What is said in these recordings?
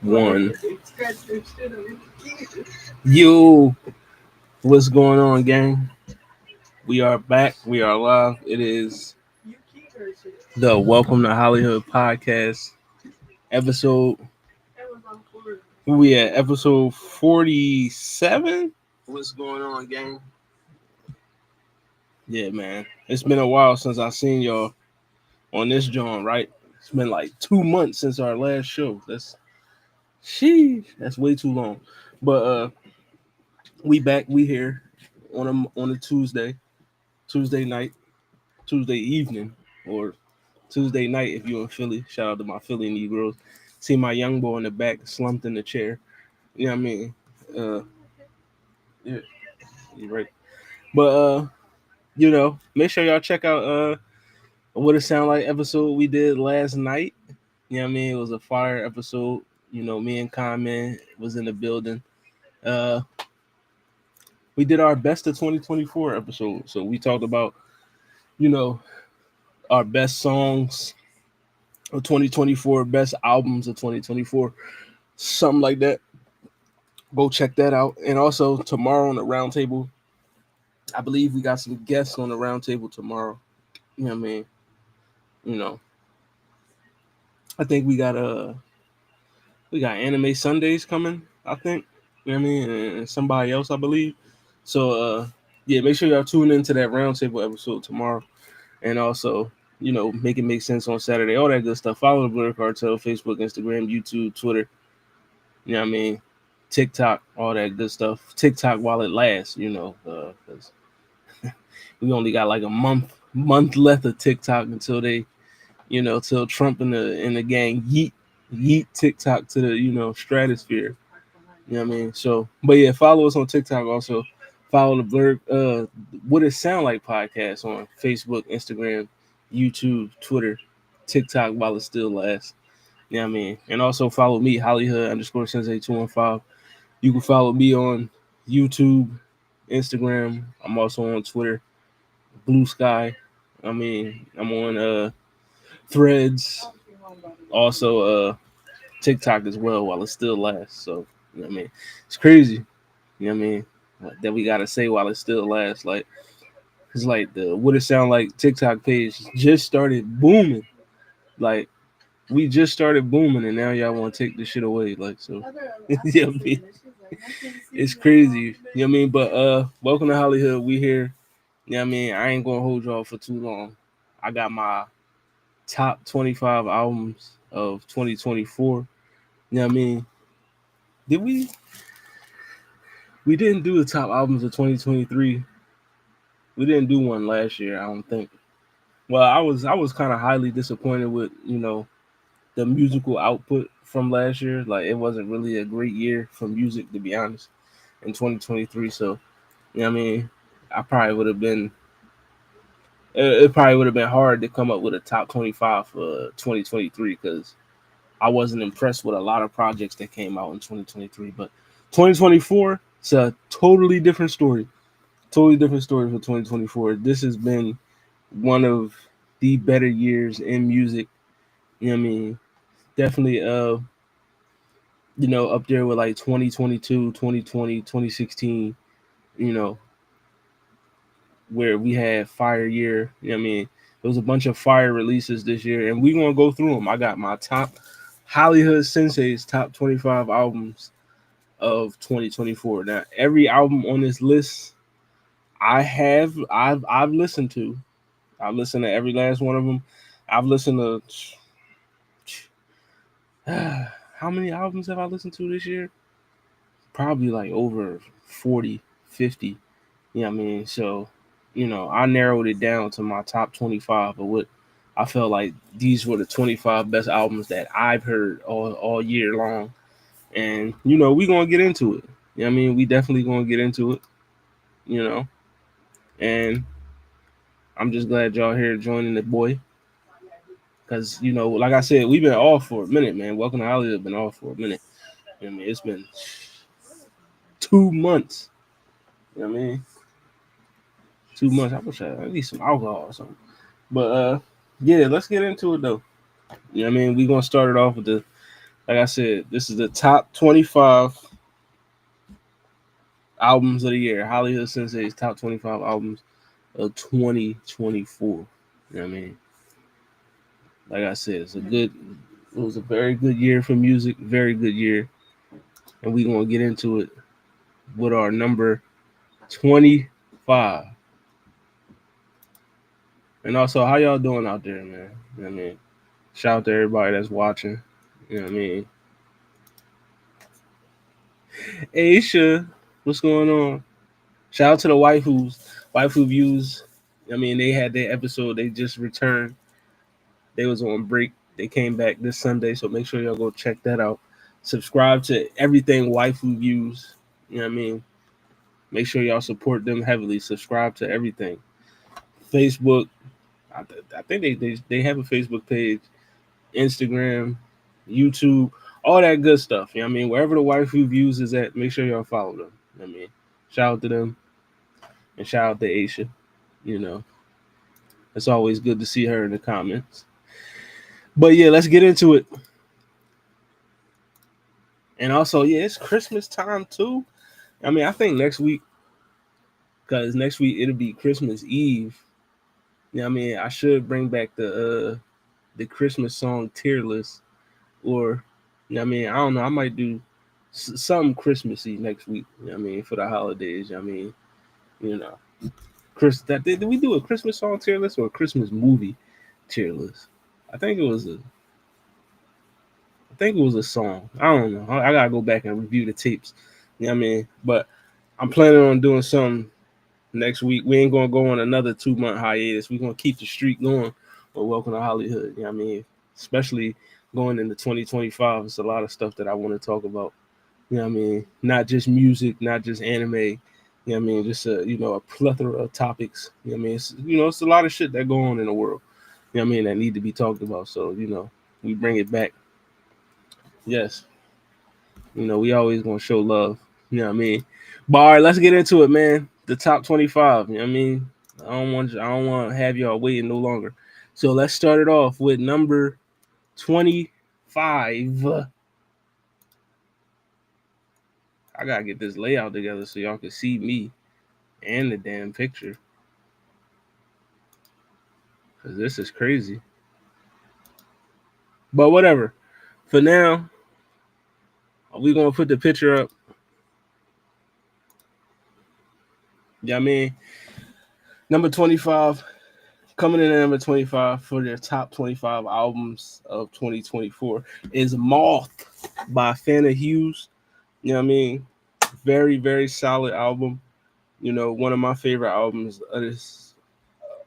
One. Yo, what's going on, gang? We are back. We are live. It is the Welcome to HollyHood podcast episode. We at episode 47. What's going on, gang? Yeah, man. It's been a while since I seen y'all on this joint, right? It's been like 2 months since our last show. That's way too long. But we back. We here on a Tuesday night, Tuesday evening, or Tuesday night if you're in Philly. Shout out to my Philly Negroes. See my young boy in the back slumped in the chair. You know what I mean? Uh, yeah, you're right. But make sure y'all check out what it sound like episode we did last night. You know what I mean? It was a fire episode. You know, me and Common was in the building. Uh, we did our best of 2024 episode. So we talked about, you know, our best songs of 2024, best albums of 2024, something like that. Go check that out. And also tomorrow on the roundtable, I believe we got some guests on the roundtable tomorrow. You know what I mean? You know, I think we got Anime Sundays coming, I think. You know what I mean? And somebody else, I believe. So yeah, make sure y'all tune into that roundtable episode tomorrow. And also, make it make sense on Saturday, all that good stuff. Follow the Blur Cartel, Facebook, Instagram, YouTube, Twitter, you know what I mean? TikTok, all that good stuff. TikTok while it lasts, because we only got like a month left of TikTok until till Trump and the gang yeet TikTok to the stratosphere. You know what I mean? So, but yeah, follow us on TikTok. Also, follow the Blur What It Sound Like podcast on Facebook, Instagram, YouTube, Twitter, TikTok while it still lasts. You know what I mean? And also follow me, HollyHood _Sensei 215. You can follow me on YouTube, Instagram. I'm also on Twitter, Blue Sky. I mean, I'm on Threads, also TikTok as well while it still lasts. So, you know what I mean? It's crazy. You know what I mean? That we gotta say while it still lasts. Like it's like the What It Sound Like TikTok page just started booming. Like we just started booming and now y'all want to take this shit away. Like so you know what I mean? It's crazy. You know what I mean? But welcome to HollyHood. We here. You know what I mean? I ain't gonna hold y'all for too long. I got my top 25 albums of 2024. You know what I mean? Did we didn't do the top albums of 2023. We didn't do one last year, I don't think. Well, I was kind of highly disappointed with, the musical output from last year. Like it wasn't really a great year for music to be honest in 2023. So, you know what I mean? I probably would have been it probably would have been hard to come up with a top 25 for 2023 because I wasn't impressed with a lot of projects that came out in 2023. But 2024, it's a totally different story. Totally different story for 2024. This has been one of the better years in music. You know what I mean? Definitely up there with like 2022, 2020, 2016, you know, where we had fire year. You know what I mean? There was a bunch of fire releases this year, and we're gonna go through them. I got my top HollyHood Sensei's top 25 albums of 2024. Now, every album on this list I've listened to. I've listened to every last one of them. I've listened to how many albums have I listened to this year? Probably like over 40, 50. You know what I mean? So, I narrowed it down to my top 25 of what I felt like these were the 25 best albums that I've heard all year long. And, we're going to get into it. You know what I mean? We definitely going to get into it, you know. And I'm just glad y'all here joining the boy. Because, like I said, we've been off for a minute, man. Welcome to Hollywood. Been off for a minute. You know what I mean? It's been 2 months. You know what I mean? 2 months. I wish I need some alcohol or something. But yeah, let's get into it though. You know what I mean? We're gonna start it off with Like I said, this is the top 25 albums of the year. HollyHood Sensei's top 25 albums of 2024. You know what I mean? Like I said, it was a very good year for music, very good year. And we're gonna get into it with our number 25. And also, how y'all doing out there, man? You know what I mean? Shout out to everybody that's watching. You know what I mean? Aisha, what's going on? Shout out to the waifu views. I mean, they had their episode. They just returned. They was on break. They came back this Sunday, so make sure y'all go check that out. Subscribe to everything waifu views. You know what I mean? Make sure y'all support them heavily. Subscribe to everything. Facebook. I think they have a Facebook page, Instagram, YouTube, all that good stuff. You know what I mean? Wherever the waifu views is at, make sure y'all follow them. You know what I mean? Shout out to them and shout out to Aisha. You know, it's always good to see her in the comments. But yeah, let's get into it. And also, yeah, it's Christmas time too. I mean, I think next week, because next week it'll be Christmas Eve. You know what I mean? I should bring back the Christmas song tier list, or you know what I mean? I don't know. I might do something Christmassy next week. You know what I mean? For the holidays. You know what I mean? You know, did we do a Christmas song tier list or a Christmas movie tier list? I think it was a song. I don't know. I gotta go back and review the tapes. You know what I mean? But I'm planning on doing something next week. We ain't gonna go on another 2-month hiatus. We're gonna keep the streak going. But welcome to HollyHood. You know what I mean? Especially going into 2025. It's a lot of stuff that I want to talk about. You know what I mean? Not just music, not just anime. You know what I mean? Just a plethora of topics. You know what I mean? It's a lot of shit that go on in the world. You know what I mean? That need to be talked about. So, we bring it back. Yes. We always gonna show love. You know what I mean? But all right, let's get into it, man. The top 25. You know what I mean? I don't want to have y'all waiting no longer. So let's start it off with number 25. I gotta get this layout together so y'all can see me and the damn picture. Cause this is crazy. But whatever. For now, we're gonna put the picture up. You know what I mean? Number 25. Coming in at number 25 for their top 25 albums of 2024 is Moth by Fana Hughes. You know what I mean? Very, very solid album. One of my favorite albums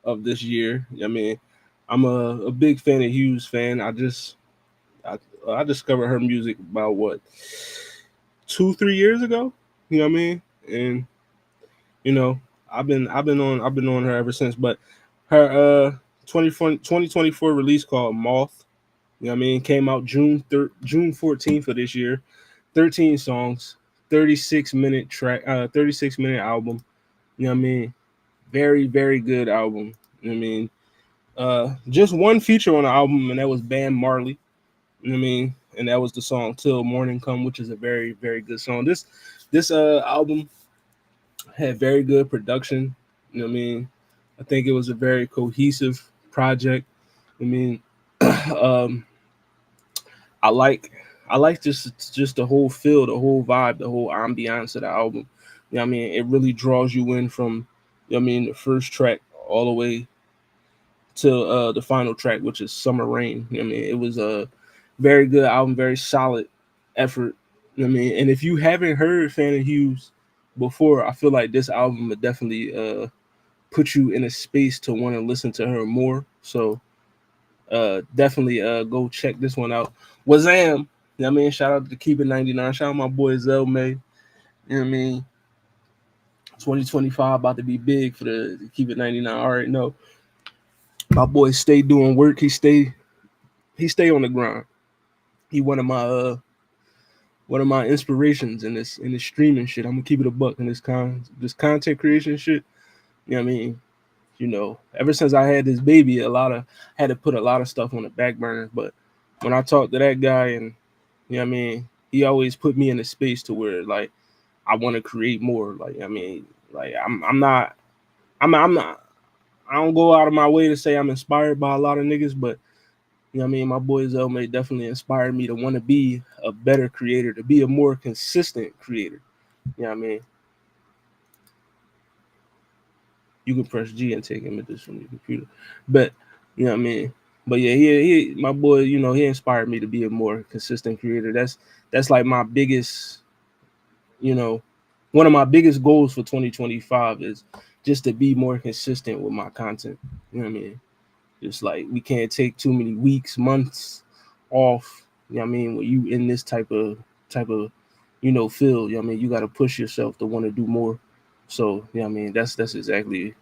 of this year. You know what I mean? I'm a big Fana Hughes fan. I discovered her music about 2-3 years ago. You know what I mean? And I've been on her ever since. But her 2024 release called Moth, you know what I mean, came out June 14th of this year. 13 songs, 36-minute album. You know what I mean? Very, very good album. You know what I mean? Just one feature on the album, and that was Bam Marley. You know what I mean? And that was the song Till Morning Come, which is a very, very good song. This album had very good production. You know what I mean? I think it was a very cohesive project. I mean, um, I like just the whole feel, the whole vibe, the whole ambiance of the album. You know what I mean? It really draws you in from, you know what I mean, the first track all the way to the final track, which is Summer Rain. You know what I mean? It was a very good album, very solid effort. You know what I mean? And if you haven't heard Fana Hughes before, I feel like this album would definitely put you in a space to want to listen to her more. So definitely go check this one out. Wazam! You know what I mean? Shout out to Keep It 99. Shout out my boy Zell May. You know what I mean? 2025 about to be big for the Keep It 99. I already know. My boy stay doing work. He stay on the grind. He one of my inspirations in this streaming shit. I'm gonna keep it a buck in this content creation shit. You know what I mean? Ever since I had this baby, had to put a lot of stuff on the back burner. But when I talked to that guy and You know what I mean? He always put me in a space to where like I want to create more. Like I mean, like I'm not I don't go out of my way to say I'm inspired by a lot of niggas, but you know what I mean, my boy Zelmay definitely inspired me to want to be a better creator, to be a more consistent creator. You know what I mean? You can press G and take images from your computer. But you know what I mean? But yeah, he my boy, you know, he inspired me to be a more consistent creator. That's like my biggest, you know, one of my biggest goals for 2025 is just to be more consistent with my content. You know what I mean? Just like we can't take too many weeks, months off. You know what I mean? When you in this type of field, you know what I mean, you gotta push yourself to want to do more. So, you know what I mean, that's exactly,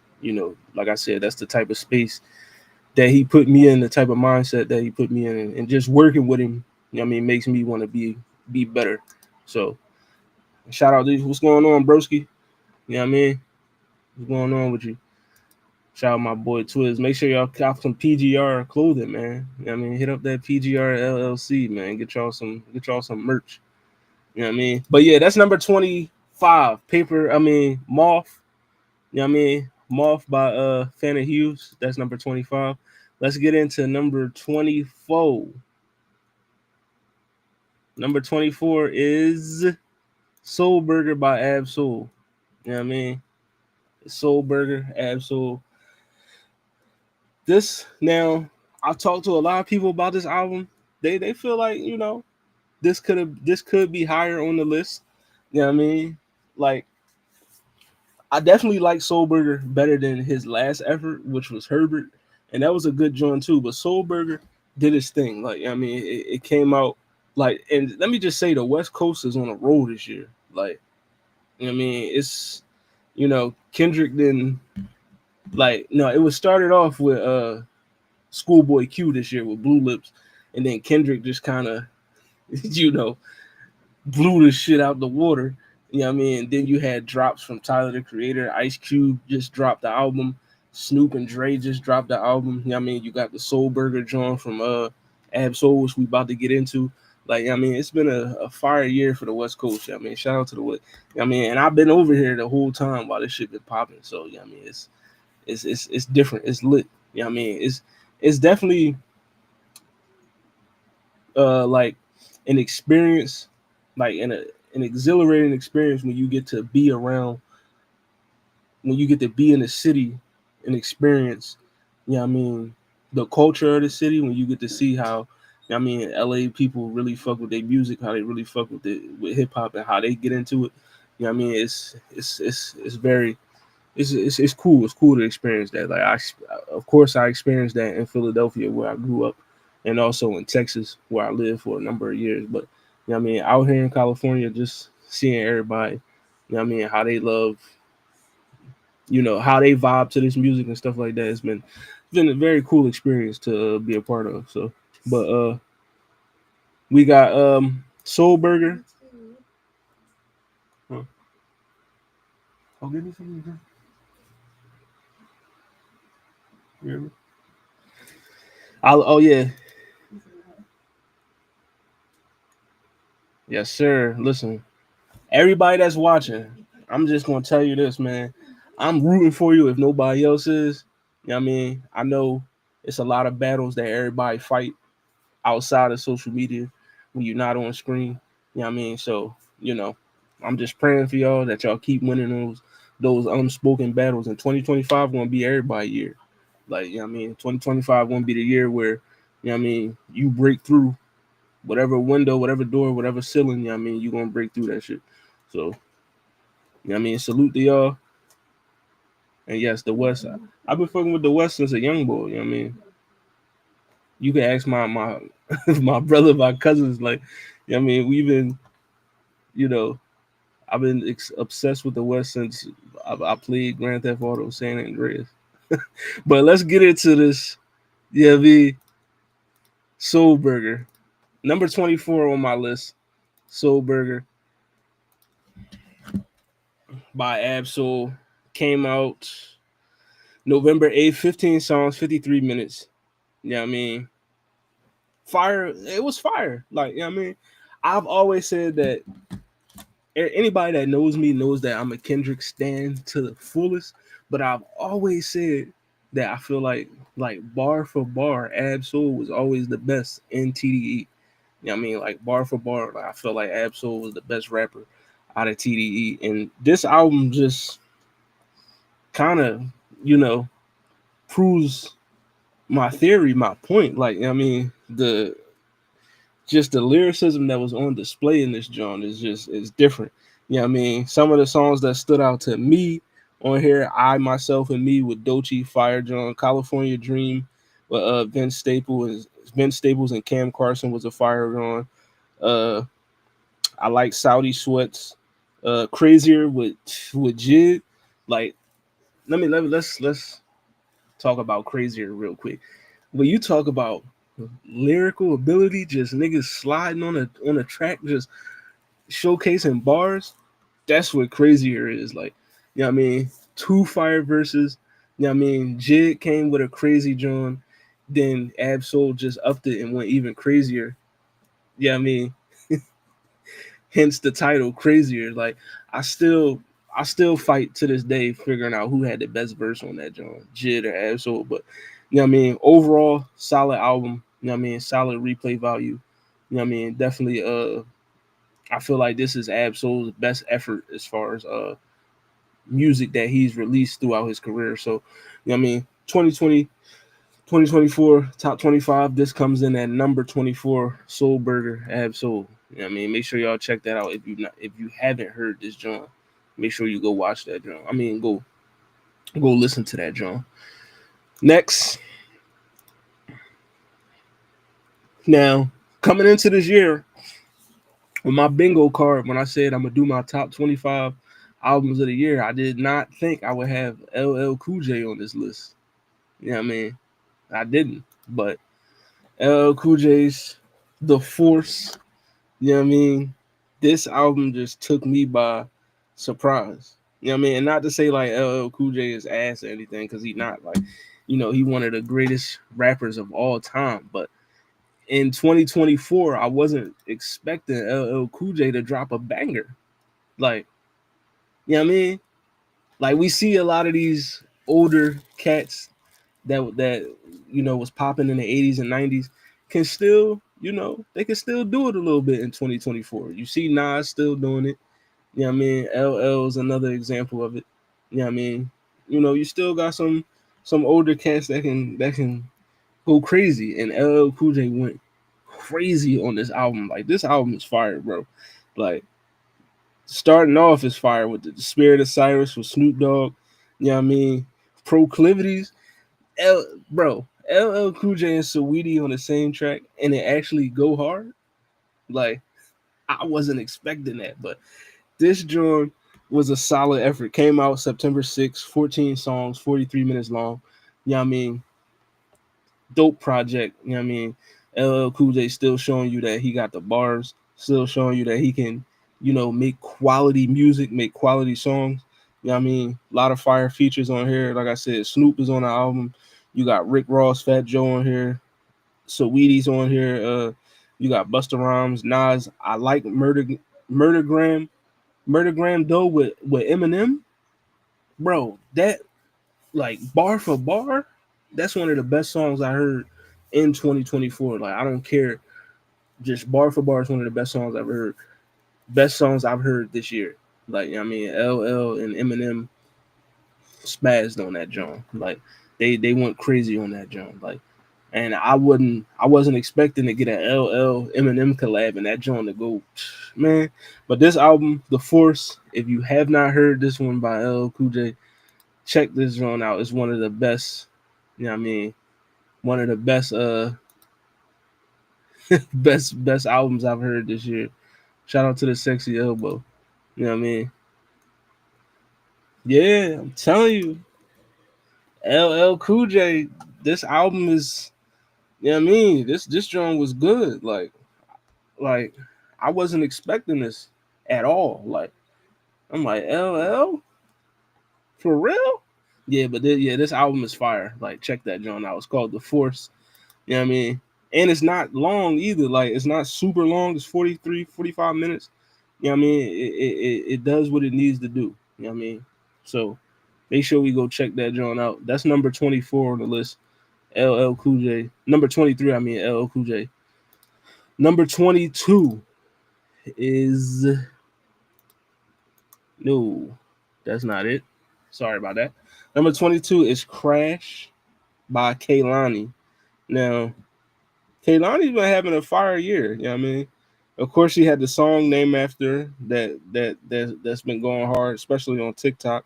like I said, that's the type of space that he put me in, the type of mindset that he put me in, and just working with him, you know what I mean, makes me want to be better. So shout out to you. What's going on, broski? You know what I mean? What's going on with you? Shout out my boy Twiz. Make sure y'all cop some PGR clothing, man. You know what I mean? Hit up that PGR LLC, man. Get y'all some merch. You know what I mean? But yeah, that's number 25. Moth. You know what I mean? Moth by Fanna Hughes. That's number 25. Let's get into number 24. Number 24 is Soul Burger by Ab-Soul. You know what I mean? Soul Burger, Ab-Soul. This now, I've talked to a lot of people about this album. They feel like, this could be higher on the list. You know what I mean? Like, I definitely like Soulburger better than his last effort, which was Herbert, and that was a good joint too. But Soulburger did his thing. Like I mean, it came out like, and let me just say, the West Coast is on a roll this year. Like, I mean, it's Kendrick didn't like no. It was started off with Schoolboy Q this year with Blue Lips, and then Kendrick just kind of you know blew the shit out the water. You know what I mean? And then you had drops from Tyler the Creator. Ice Cube just dropped the album. Snoop and Dre just dropped the album. You know what I mean? You got the Soul Burger joint from Ab Soul, which we about to get into. Like, I mean, it's been a fire year for the West Coast. You know what I mean, shout out to the West. You know what I mean, and I've been over here the whole time while this shit been popping. So, you know what I mean, it's different. It's lit. You know what I mean? It's definitely like an experience, like an exhilarating experience when you get to be around, when you get to be in the city and experience, you know what I mean, the culture of the city, when you get to see how, you know what I mean, LA people really fuck with their music, how they really fuck with hip hop and how they get into it. You know what I mean? It's very it's cool. It's cool to experience that. Like of course, I experienced that in Philadelphia where I grew up, and also in Texas where I lived for a number of years. But you know what I mean, out here in California, just seeing everybody, you know what I mean, how they love, how they vibe to this music and stuff like that. It's been a very cool experience to be a part of. So, but we got Soul Burger. Huh. Oh, give me something. You hear me? Oh yeah, yes sir. Listen, everybody that's watching, I'm just gonna tell you this, man. I'm rooting for you if nobody else is. You know what I mean? I know it's a lot of battles that everybody fight outside of social media when you're not on screen. You know what I mean? So, I'm just praying for y'all that y'all keep winning those unspoken battles. And 2025 gonna be everybody year. Like, you know what I mean? 2025 gonna be the year where, you know what I mean, you break through whatever window, whatever door, whatever ceiling, you know what I mean, you gonna break through that shit. So, you know what I mean? Salute to y'all. And yes, the West. I've been fucking with the West since a young boy, you know what I mean? You can ask my my brother, my cousins, like, you know what I mean, we've been, you know, I've been obsessed with the West since I played Grand Theft Auto San Andreas. But let's get into this. Yeah, the Soul Burger. Number 24 on my list. Soul Burger by Ab-Soul. Came out November 8th, 15 songs, 53 minutes. You know what I mean? Fire. It was fire. Like, you know what I mean? I've always said that anybody that knows me knows that I'm a Kendrick stan to the fullest. But I've always said that I feel like bar for bar, Ab Soul was always the best in TDE. You know what I mean? Like bar for bar, like I feel like Ab Soul was the best rapper out of TDE. And this album just kind of, you know, proves my theory, my point. Like, I mean, the lyricism that was on display in this joint is different. You know what I mean? Some of the songs that stood out to me on here, I Myself and Me with Doechii, Fire John, California Dream with Vince Staples and Cam Carson was a fire John. Uh I like Saudi Sweats, Crazier with Jid. Like let's talk about Crazier real quick. When you talk about lyrical ability, just niggas sliding on a track, just showcasing bars, that's what Crazier is. Like, you know what I mean? Two fire verses. You know what I mean? Jid came with a crazy John, then Absol just upped it and went even crazier. Yeah, you know I mean, hence the title Crazier. Like, I still I still fight to this day figuring out who had the best verse on that John, Jid or Absol. But you know what I mean? Overall, solid album. You know what I mean? Solid replay value. You know what I mean? Definitely I feel like this is Absol's best effort as far as music that he's released throughout his career. So, you know what I mean? 2020, 2024 top 25. This comes in at number 24, Soul Burger, Absol. You know what I mean? Make sure y'all check that out if you haven't heard this John. Make sure you go watch that John. I mean, go listen to that John. Next, now coming into this year with my bingo card, when I said I'm gonna do my top 25 albums of the year, I did not think I would have LL Cool J on this list. You know what I mean? I didn't, but LL Cool J's The Force. You know what I mean? This album just took me by surprise. You know what I mean? And not to say like LL Cool J is ass or anything, because he's not. Like, you know, he one of the greatest rappers of all time. But in 2024, I wasn't expecting LL Cool J to drop a banger. Like, you know what I mean? Like, we see a lot of these older cats that you know was popping in the 80s and 90s can still, you know, they can still do it a little bit in 2024. You see Nas still doing it. You know what I mean? LL is another example of it. You know what I mean? You know, you still got some older cats that can go crazy, and LL Cool J went crazy on this album. Like, this album is fire, bro. Like, starting off is fire with the Spirit of Cyrus with Snoop Dogg. You know what I mean? Proclivities. Bro, LL Cool J and Saweetie on the same track and it actually go hard. Like, I wasn't expecting that, but this joint was a solid effort. Came out September 6th, 14 songs, 43 minutes long. You know what I mean? Dope project. You know what I mean? LL Cool J still showing you that he got the bars, still showing you that he can, you know, make quality music, make quality songs. You know what I mean? A lot of fire features on here. Like I said, Snoop is on the album. You got Rick Ross, Fat Joe on here. Saweetie's on here. You got Busta Rhymes, Nas. I like Murdergram, Murdergram though with Eminem, bro. That, like, bar for bar, that's one of the best songs I heard in 2024. Like, I don't care, just bar for bar is one of the best songs I've heard. Best songs I've heard this year. Like, you know what I mean, LL and Eminem spazzed on that joint. Like, they went crazy on that joint. Like, and I wasn't expecting to get an LL Eminem collab and that joint to go, man. But this album, The Force, if you have not heard this one by LL Cool J, check this joint out. It's one of the best, you know what I mean, one of the best best albums I've heard this year. Shout out to the Sexy Elbow. You know what I mean? Yeah, I'm telling you, LL Cool J, this album is, you know what I mean? This joint was good. Like I wasn't expecting this at all. Like, I'm like, LL for real? Yeah, but yeah, this album is fire. Like, check that joint out. It's called The Force. You know what I mean? and it's not long either. Like it's not super long. It's 43, 45 minutes. You know what I mean? It does what it needs to do. You know what I mean? So make sure we go check that joint out. That's number 24 on the list. LL Cool J. Number 23, I mean LL Cool J. Number 22 is no, that's not it. Sorry about that. Number 22 is Crash by Kaylani. Now, Kaylani's been having a fire year, you know what I mean? Of course, she had the song named after that's been going hard, especially on TikTok.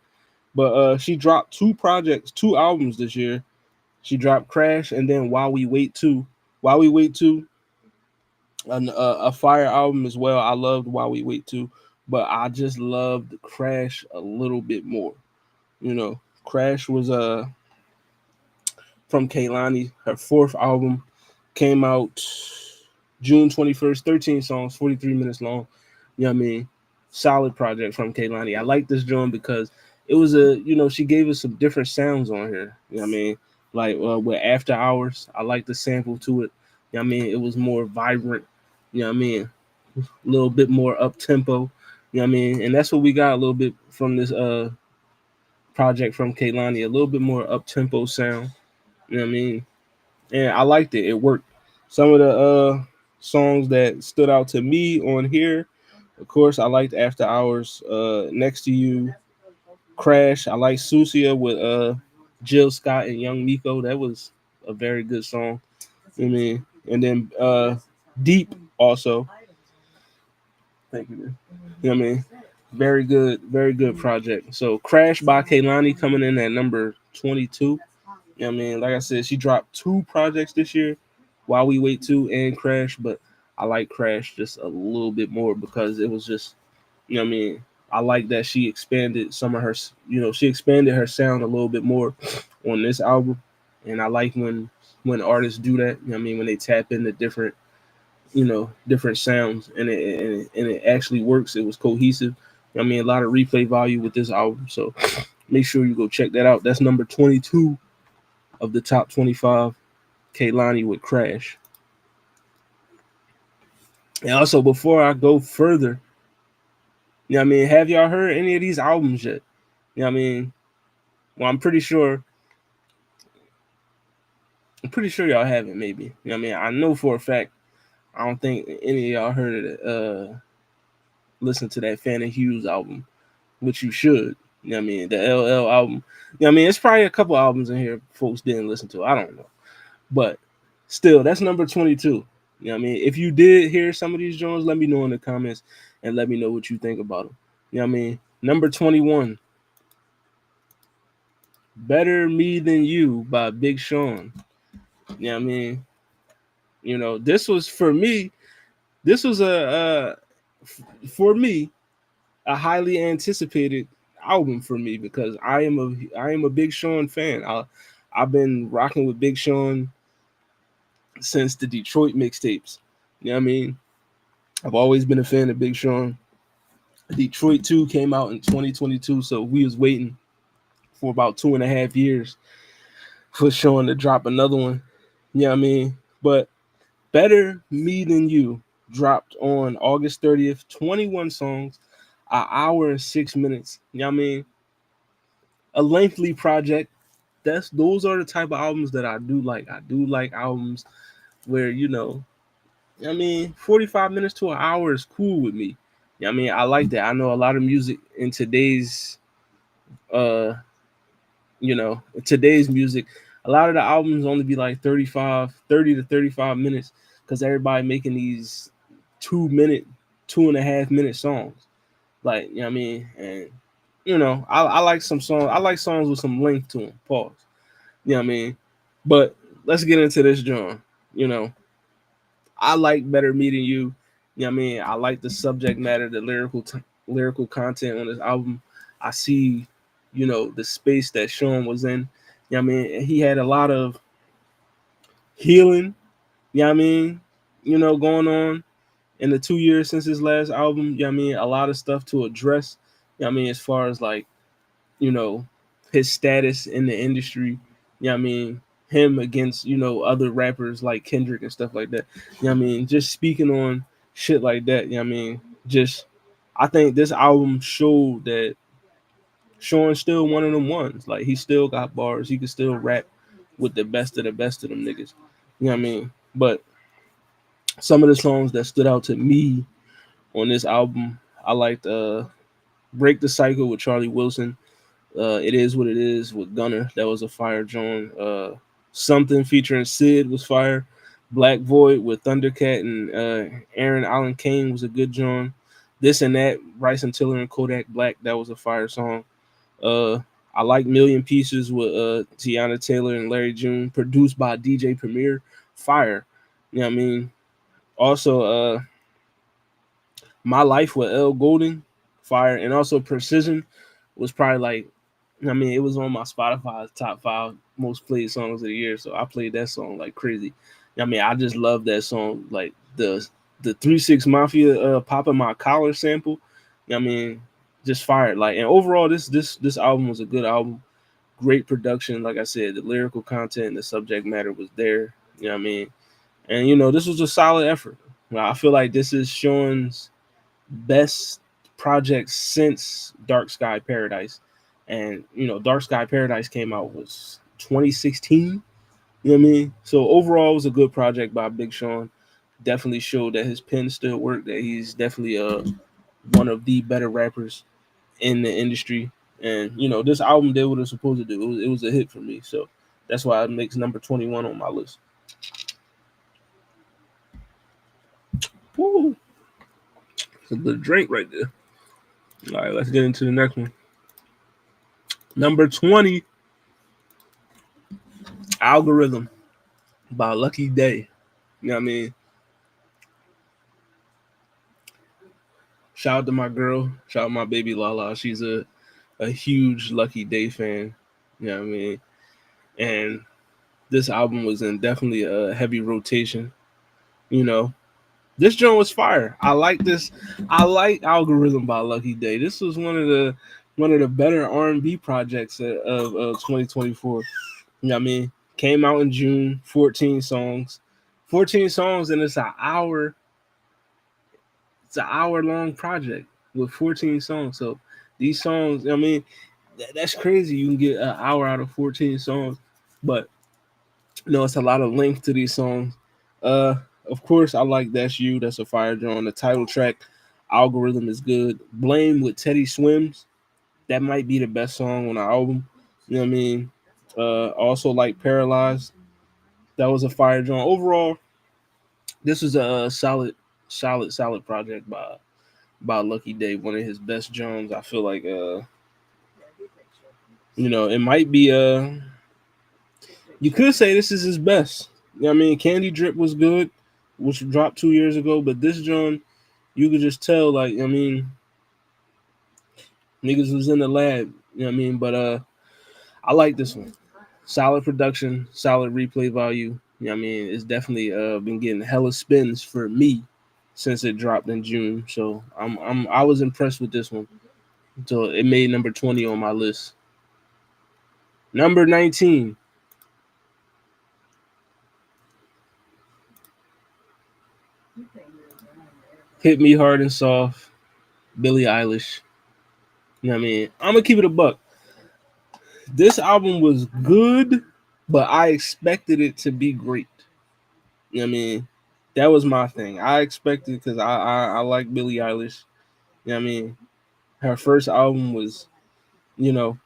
But she dropped two albums this year. She dropped Crash and then While We Wait 2. While We Wait 2, a fire album as well. I loved While We Wait 2, but I just loved Crash a little bit more. You know, Crash was from Kaylani. Her fourth album came out June 21st. 13 songs, 43 minutes long. You know what I mean? Solid project from Kaylani. I like this joint because it was she gave us some different sounds on here. You know what I mean? Like with After Hours, I like the sample to it. You know what I mean? It was more vibrant. You know what I mean? A little bit more up tempo. You know what I mean? And that's what we got a little bit from this project from Kaylani. A little bit more up tempo sound. You know what I mean? And I liked it. It worked. Some of the songs that stood out to me on here, of course, I liked After Hours, Next to You, Crash. I like Susia with Jill Scott and Young Miko. That was a very good song. I mean, and then Deep also. Thank you, man. You know what I mean? Very good project. So Crash by Kaylani coming in at number 22. You know what I mean? Like I said, she dropped two projects this year, While We Wait 2 and Crash, but I like Crash just a little bit more because it was just, you know what I mean? I like that she expanded some of her, she expanded her sound a little bit more on this album. And I like when artists do that, you know what I mean? When they tap into different sounds and it actually works. It was cohesive. I mean, a lot of replay value with this album. So make sure you go check that out. That's number 22 of the top 25, Kaylani with Crash. And also, before I go further, you know what I mean, have y'all heard any of these albums yet? You know what I mean? Well, I'm pretty sure y'all haven't, maybe. You know what I mean? I know for a fact, I don't think any of y'all heard it, listen to that Fan and Hughes album, which you should. You know what I mean? The LL album. You know what I mean? It's probably a couple albums in here folks didn't listen to. I don't know. But still, that's number 22. You know what I mean? If you did hear some of these joints, let me know in the comments and let me know what you think about them. You know what I mean? Number 21, Better Me Than You by Big Sean. You know what I mean? This was for me, this was for me, a highly anticipated album for me because I am a Big Sean fan. I've been rocking with Big Sean since the Detroit mixtapes. You know what I mean? I've always been a fan of Big Sean. Detroit 2 came out in 2022, so we was waiting for about 2.5 years for Sean to drop another one. You know what I mean? But Better Me Than You dropped on August 30th, 21 songs, an hour and 6 minutes. You know what I mean? A lengthy project. Those are the type of albums that I do like. I do like albums where, 45 minutes to an hour is cool with me. You know what I mean? I like that. I know a lot of music in uh today's music, a lot of the albums only be like 30 to 35 minutes because everybody making these 2 minute, 2.5 minute songs. Like, you know what I mean? And I like some songs. I like songs with some length to them. Pause. You know what I mean? But let's get into this, John. I like Better Me Than You. You know what I mean? I like the subject matter, the lyrical content on this album. I see, the space that Sean was in. You know what I mean? He had a lot of healing, you know what I mean, going on in the 2 years since his last album. You know what I mean? A lot of stuff to address. You know what I mean? As far as like, his status in the industry, you know what I mean? him against, other rappers like Kendrick and stuff like that. You know what I mean? Just speaking on shit like that, you know what I mean? Just I think this album showed that Sean's still one of them ones. Like he still got bars. He can still rap with the best of them niggas. You know what I mean? But some of the songs that stood out to me on this album, I liked Break the Cycle with Charlie Wilson. It Is What It Is with Gunner. That was a fire joint. Something featuring Sid was fire. Black Void with Thundercat and Aaron Allen Kane was a good joint. This and That, Bryson Tiller and Kodak Black, that was a fire song. Uh, I like Million Pieces with Tiana Taylor and Larry June, produced by DJ Premier. Fire. You know what I mean? Also, My Life with L Golding, fire. And also Precision was probably like, I mean, it was on my Spotify top 5 most played songs of the year. So I played that song like crazy. I mean, I just love that song. Like the 3 6 Mafia popping my collar sample. I mean, just fired. Like, and overall this album was a good album. Great production. Like I said, the lyrical content and the subject matter was there. You know what I mean? And this was a solid effort. I feel like this is Sean's best project since Dark Sky Paradise. And Dark Sky Paradise came out was 2016. You know what I mean? So overall, it was a good project by Big Sean. Definitely showed that his pen still worked. That he's definitely one of the better rappers in the industry. And this album did what it was supposed to do. It was a hit for me. So that's why it makes number 21 on my list. Woo! It's a good drink right there. All right, let's get into the next one. Number 20, Algorithm by Lucky Day. You know what I mean? Shout out to my girl. Shout out my baby Lala. She's a huge Lucky Day fan. You know what I mean? And this album was in definitely a heavy rotation. You know, this joint was fire. I like this. I like Algorithm by Lucky Day. This was one of the better R&B projects of 2024. You know what I mean? Came out in June. 14 songs. 14 songs, and it's an hour. It's an hour-long project with 14 songs. So these songs, I mean, that's crazy. You can get an hour out of 14 songs, but it's a lot of length to these songs. Uh, of course, I like That's You. That's a fire drum. The title track, Algorithm, is good. Blame with Teddy Swims. That might be the best song on the album. You know what I mean? Also like Paralyzed. That was a fire drum. Overall, this was a solid project by Lucky Day. One of his best drums. I feel like it might be you could say this is his best. You know what I mean? Candy Drip was good, which dropped 2 years ago, but this drum, you could just tell, like, I mean, niggas was in the lab, you know what I mean? But I like this one. Solid production, solid replay value. You know what I mean? It's definitely been getting hella spins for me since it dropped in June. So I was impressed with this one. So it made number 20 on my list. Number 19. Hit Me Hard and Soft, Billie Eilish. You know what I mean? I'm gonna keep it a buck. This album was good, but I expected it to be great. You know what I mean? That was my thing. I expected because I like Billie Eilish. You know what I mean? Her first album was, you know,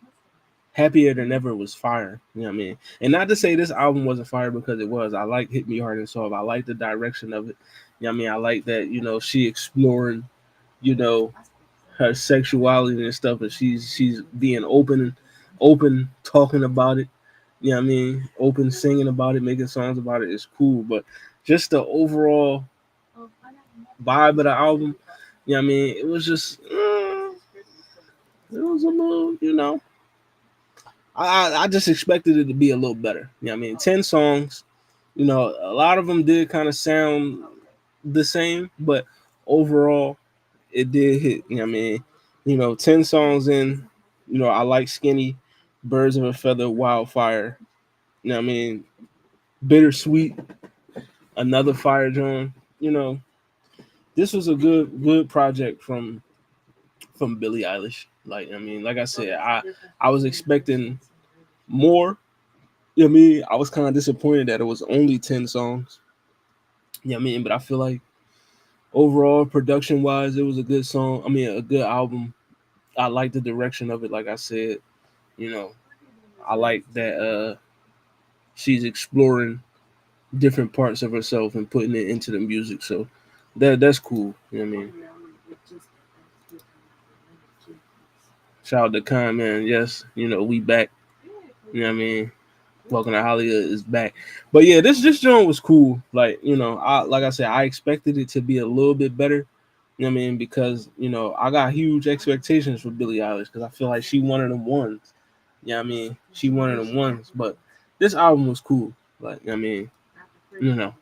Happier Than Ever was fire. You know what I mean? And not to say this album wasn't fire because it was. I like Hit Me Hard and Soft. I like the direction of it. You know what I mean? I like that, she exploring, you know, her sexuality and stuff, and she's being open talking about it. You know what I mean? Open singing about it, making songs about it is cool. But just the overall vibe of the album, you know what I mean? It was just it was a little, I just expected it to be a little better. You know what I mean? 10 songs, a lot of them did kind of sound the same, but overall it did hit. You know what I mean? 10 songs in, I like Skinny, Birds of a Feather, Wildfire. You know what I mean? Bittersweet, another fire joint. You know, this was a good project from Billie Eilish. Like I mean, like I said, I was expecting more. You know what I mean? I was kind of disappointed that it was only 10 songs. You know what I mean? But I feel like overall, production wise, it was a good song. I mean, a good album. I like the direction of it. Like I said, you know, I like that she's exploring different parts of herself and putting it into the music. So that's cool. You know what I mean? Shout out to Khan, man. Yes, you know, we back. You know what I mean? Welcome to HollyHood is back. But yeah, this joint was cool. Like, you know, like I said, I expected it to be a little bit better. You know what I mean? Because, you know, I got huge expectations for Billie Eilish because I feel like she one of them ones. You know what I mean? She one of them ones. But this album was cool. Like, I mean, you know.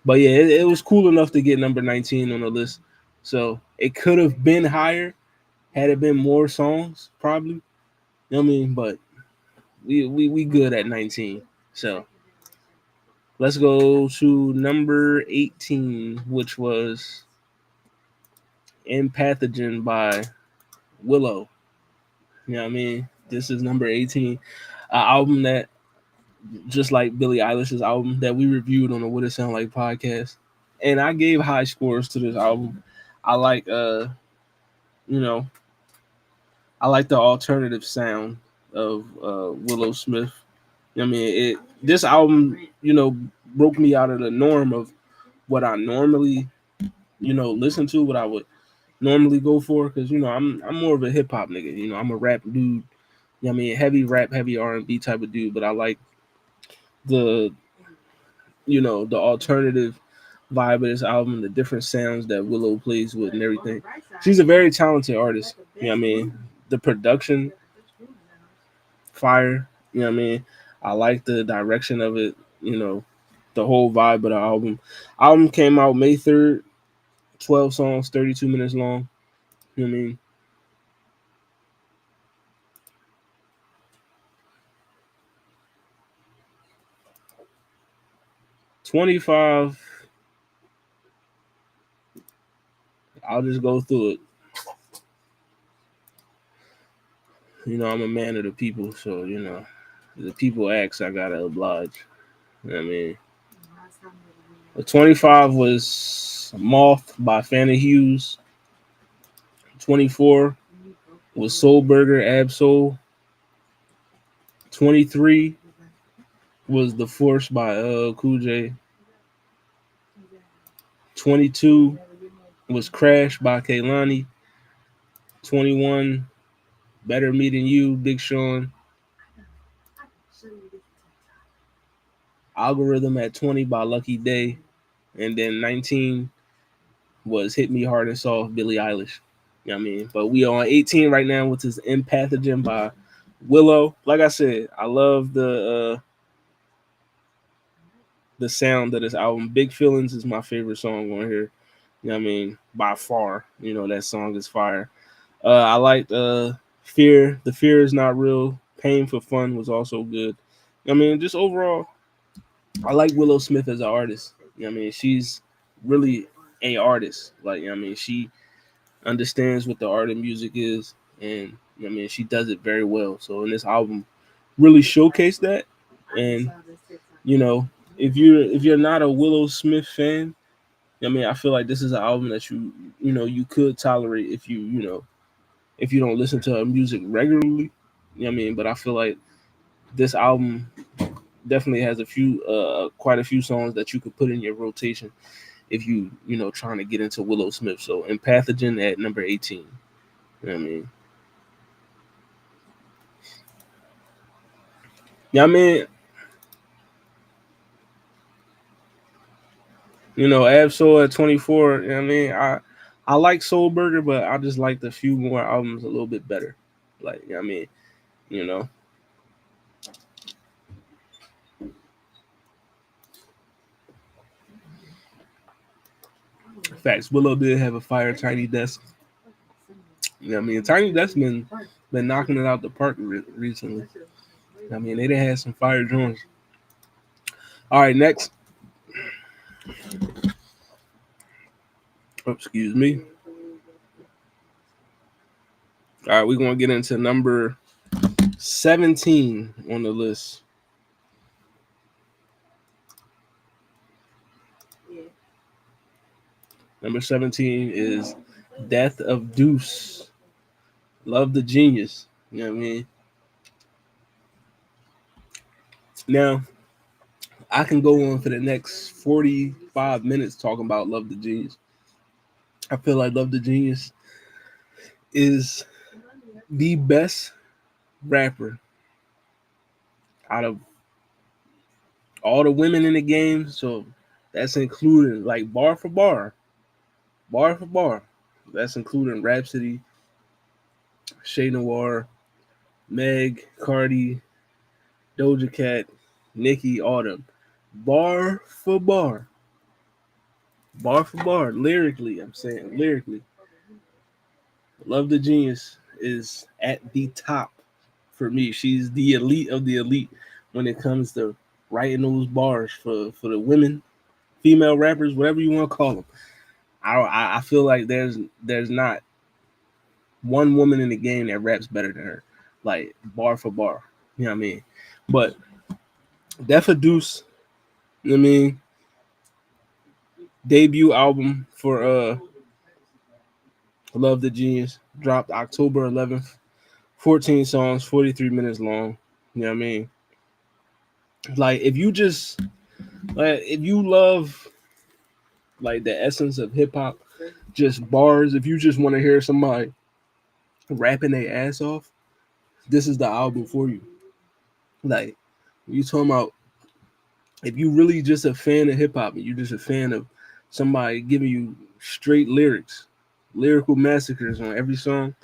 But yeah, it was cool enough to get number 19 on the list. So it could have been higher had it been more songs, probably. You know what I mean? But we good at 19. So let's go to number 18, which was In Pathogen by Willow. You know what I mean? This is number 18. An album that, just like Billie Eilish's album that we reviewed on the What It Sound Like podcast. And I gave high scores to this album. I like you know, I like the alternative sound of Willow Smith. I mean, this album, you know, broke me out of the norm of what I normally, you know, listen to, what I would normally go for, because you know I'm more of a hip hop nigga. You know, I'm a rap dude. You know what I mean, heavy rap, heavy R&B type of dude. But I like the, you know, the alternative vibe of this album, the different sounds that Willow plays with and everything. She's a very talented artist. You know what I mean? The production, fire. You know what I mean? I like the direction of it. You know, the whole vibe of the album. Album came out May 3rd. 12 songs, 32 minutes long. You know what I mean? 25. I'll just go through it. You know, I'm a man of the people, so you know, the people ask, I gotta oblige. You know what I mean, the 25 was Moth by Fanny Hughes. 24 was Soul Burger Ab Soul. 23 was The Force by Cool J. 22 was Crash by Kaylani. 21, Better Me Than You, Big Sean. Algorithm at 20 by Lucky Day. And then 19 was Hit Me Hard and Soft, Billie Eilish. You know what I mean? But we are on 18 right now, which is Empathogen by Willow. Like I said, I love the sound of this album. Big Feelings is my favorite song on here. You know what I mean? By far. You know, that song is fire. I liked Fear. The Fear Is Not Real. Pain for Fun was also good. I mean, just overall, I like Willow Smith as an artist. You know what I mean? She's really a artist. Like, you know what I mean? She understands what the art of music is, and you know what I mean, she does it very well. So in this album, really showcased that. And you know, if you're not a Willow Smith fan, I mean, I feel like this is an album that you know you could tolerate if you know if you don't listen to her music regularly. You know what I mean? But I feel like this album definitely has quite a few songs that you could put in your rotation if you know trying to get into Willow Smith. So in Pathogen at number 18. You know what I mean? Yeah, I mean, you know, Absol at 24. You know what I mean? I like Soul Burger, but I just like the few more albums a little bit better. Like, you know what I mean, you know. Facts. Willow did have a fire Tiny Desk. You know what I mean? Tiny Desk been knocking it out the park recently. I mean, they done had some fire joints. All right, next. Oh, excuse me. All right, we're gonna get into number 17 on the list. Number 17 is Death of Deuce. Love the Genius. You know what I mean? Now, I can go on for the next 45 minutes talking about Love the Genius. I feel like Love the Genius is the best rapper out of all the women in the game. So that's including like bar for bar, bar for bar. That's including Rhapsody, Shay Noir, Meg, Cardi, Doja Cat, Nicki, all them. Bar for bar, bar for bar. Lyrically, I'm saying lyrically. Love the Genius is at the top for me. She's the elite of the elite when it comes to writing those bars for the women, female rappers, whatever you want to call them. I feel like there's not one woman in the game that raps better than her, like bar for bar. You know what I mean? But Death of Deuce, you know what I mean, debut album for Love the Genius dropped October 11th. 14 songs, 43 minutes long. You know what I mean? Like if you love like the essence of hip hop, just bars, if you just want to hear somebody rapping their ass off, this is the album for you. Like you talking about if you really just a fan of hip hop and you just a fan of somebody giving you straight lyrics, lyrical massacres on every song,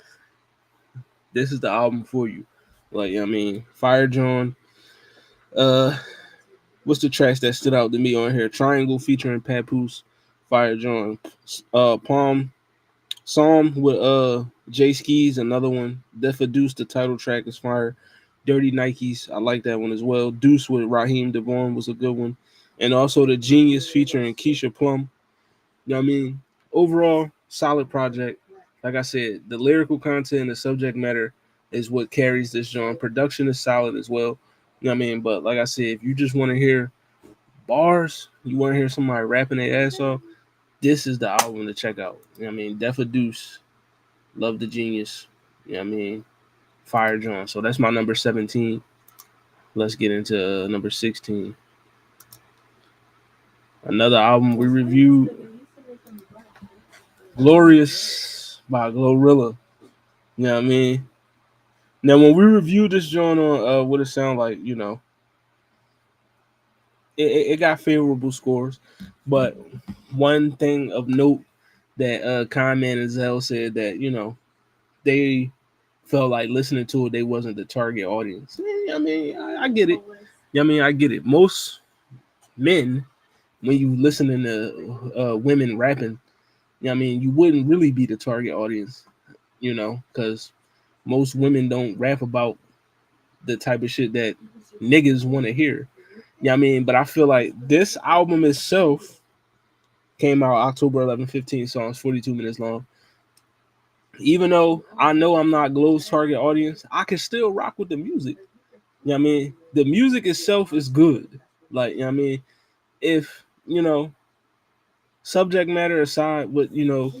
this is the album for you. Like I mean, Fire John, uh what's the tracks that stood out to me on here? Triangle featuring Papoose, Fire John, Palm, Psalm with Jay Skis, another one. Death of Deuce, the title track is fire. Dirty Nikes, I like that one as well. Deuce with Raheem Devon was a good one. And also the Genius featuring Keisha Plum. You know what I mean? Overall, solid project. Like I said, the lyrical content and the subject matter is what carries this genre. Production is solid as well. You know what I mean? But like I said, if you just want to hear bars, you want to hear somebody rapping their ass off, this is the album to check out. You know what I mean? Death of Deuce, Love the Genius. You know what I mean? Fire John. So that's my number 17. Let's get into number 16. Another album we reviewed, Glorious by Glorilla. You know what I mean? Now, when we reviewed this joint on what it sound like, you know, it got favorable scores. But one thing of note that Conman and Zell said that, you know, they felt like listening to it, they wasn't the target audience. I mean, I get it. I mean, I get it. Most men, when you listening to women rapping, I mean, you wouldn't really be the target audience, you know, because most women don't rap about the type of shit that niggas want to hear. Yeah, I mean, but I feel like this album itself came out October 11, 15 songs, 42 minutes long. Even though I know I'm not Glow's target audience, I can still rock with the music. You know what I mean? The music itself is good. Like, you know what I mean? If, you know, subject matter aside, what, you know,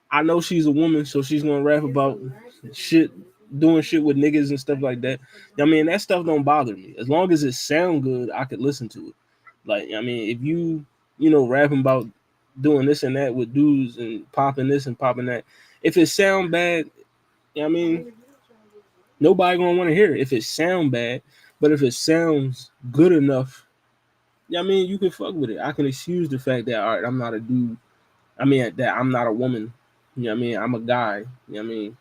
I know she's a woman, so she's gonna rap about shit, doing shit with niggas and stuff like that. I mean, that stuff don't bother me. As long as it sound good, I could listen to it. Like, I mean, if you know, rapping about doing this and that with dudes and popping this and popping that, if it sound bad, I mean, nobody gonna want to hear it if it sound bad. But if it sounds good enough, I mean, you can fuck with it. I can excuse the fact that all right, I'm not a dude. I mean, that I'm not a woman. You know what I mean? I'm a guy. You know what I mean?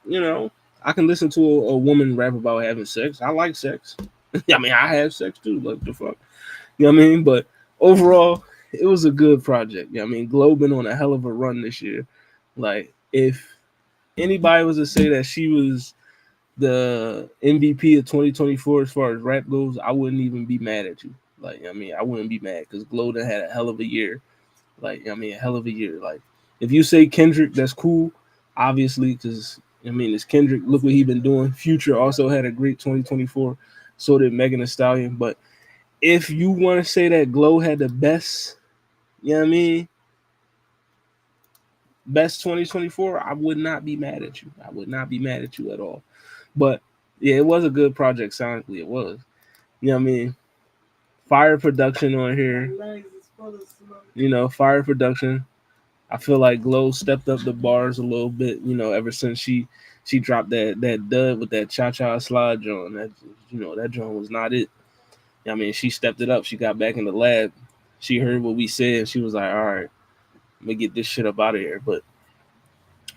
You know, I can listen to a woman rap about having sex. I like sex. I mean, I have sex too. Like the fuck. You know what I mean? But overall, it was a good project. You know what I mean? Glow been on a hell of a run this year. Like, if anybody was to say that she was the MVP of 2024 as far as rap goes, I wouldn't even be mad at you. Like, I mean, I wouldn't be mad because Glow done had a hell of a year. Like, I mean, a hell of a year. Like, if you say Kendrick, that's cool, obviously, because I mean, it's Kendrick. Look what he been doing. Future also had a great 2024. So did Megan Thee Stallion. But if you want to say that Glow had the best, you know what I mean, best 2024, I would not be mad at you. I would not be mad at you at all. But yeah, it was a good project sonically. It was. You know what I mean? Fire production on here. You know, fire production. I feel like Glow stepped up the bars a little bit, you know, ever since she dropped that dud with that cha cha slide joint. That, you know, that joint was not it. I mean, she stepped it up. She got back in the lab. She heard what we said. She was like, all right, let me get this shit up out of here. But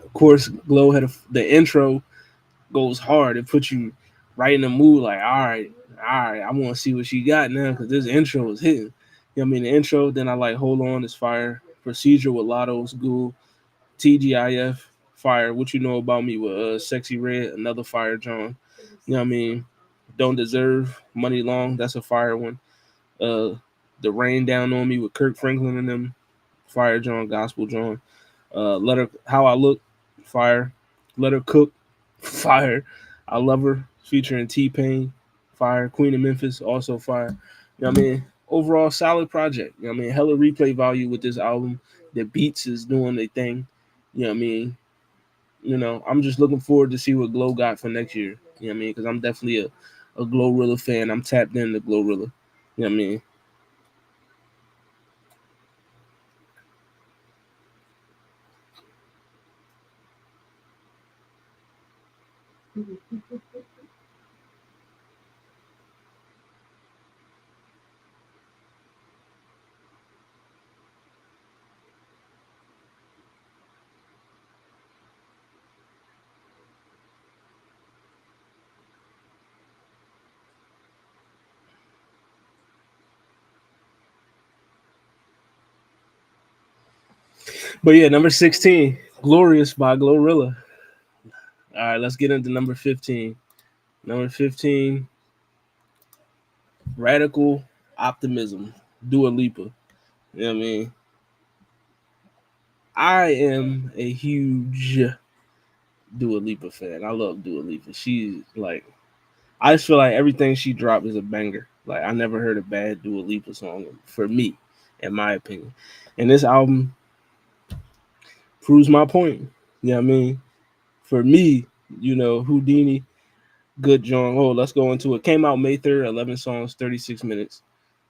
of course, Glow had the intro goes hard. It puts you right in the mood. Like, all right, I want to see what she got now because this intro is hitting. You know what I mean? The intro. Then I like hold on, it's fire. Procedure with Lotto's Ghoul. TGIF fire. What you know about me with Sexy Red, another fire John. You know what I mean? Don't deserve money long. That's a fire one. Uh, the rain down on me with Kirk Franklin and them. Fire John, Gospel John. Let her how I look. Fire. Let her cook. Fire. I love her. Featuring T Pain. Fire. Queen of Memphis also fire. You know what I mean? Overall solid project. You know what I mean? Hella replay value with this album. The beats is doing their thing. You know what I mean? You know, I'm just looking forward to see what Glow got for next year. You know what I mean? Because I'm definitely a Glorilla fan. I'm tapped into Glorilla. You know what I mean? But yeah, number 16, Glorious by Glorilla. All right, let's get into number 15. Number 15, Radical Optimism, Dua Lipa. You know what I mean? I am a huge Dua Lipa fan. I love Dua Lipa. She's like, I just feel like everything she dropped is a banger. Like, I never heard a bad Dua Lipa song for me, in my opinion. And this album proves my point. You know what I mean? For me, you know, Houdini, good John. Oh, let's go into it. Came out May 3rd, 11 songs, 36 minutes.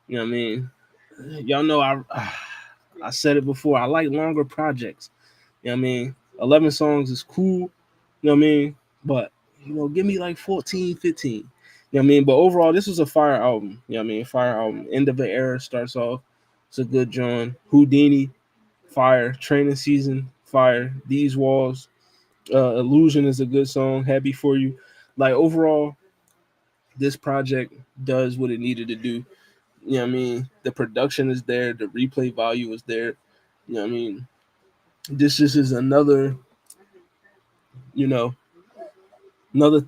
You know what I mean? Y'all know I said it before. I like longer projects. You know what I mean? 11 songs is cool. You know what I mean? But, you know, give me like 14, 15. You know what I mean? But overall, this was a fire album. You know what I mean? Fire album. End of the era starts off. It's a good John. Houdini, fire. Training season, fire. These walls. Illusion is a good song. Happy for you. Like, overall, this project does what it needed to do. You know what I mean? The production is there. The replay value is there. You know what I mean? This just is another, you know, another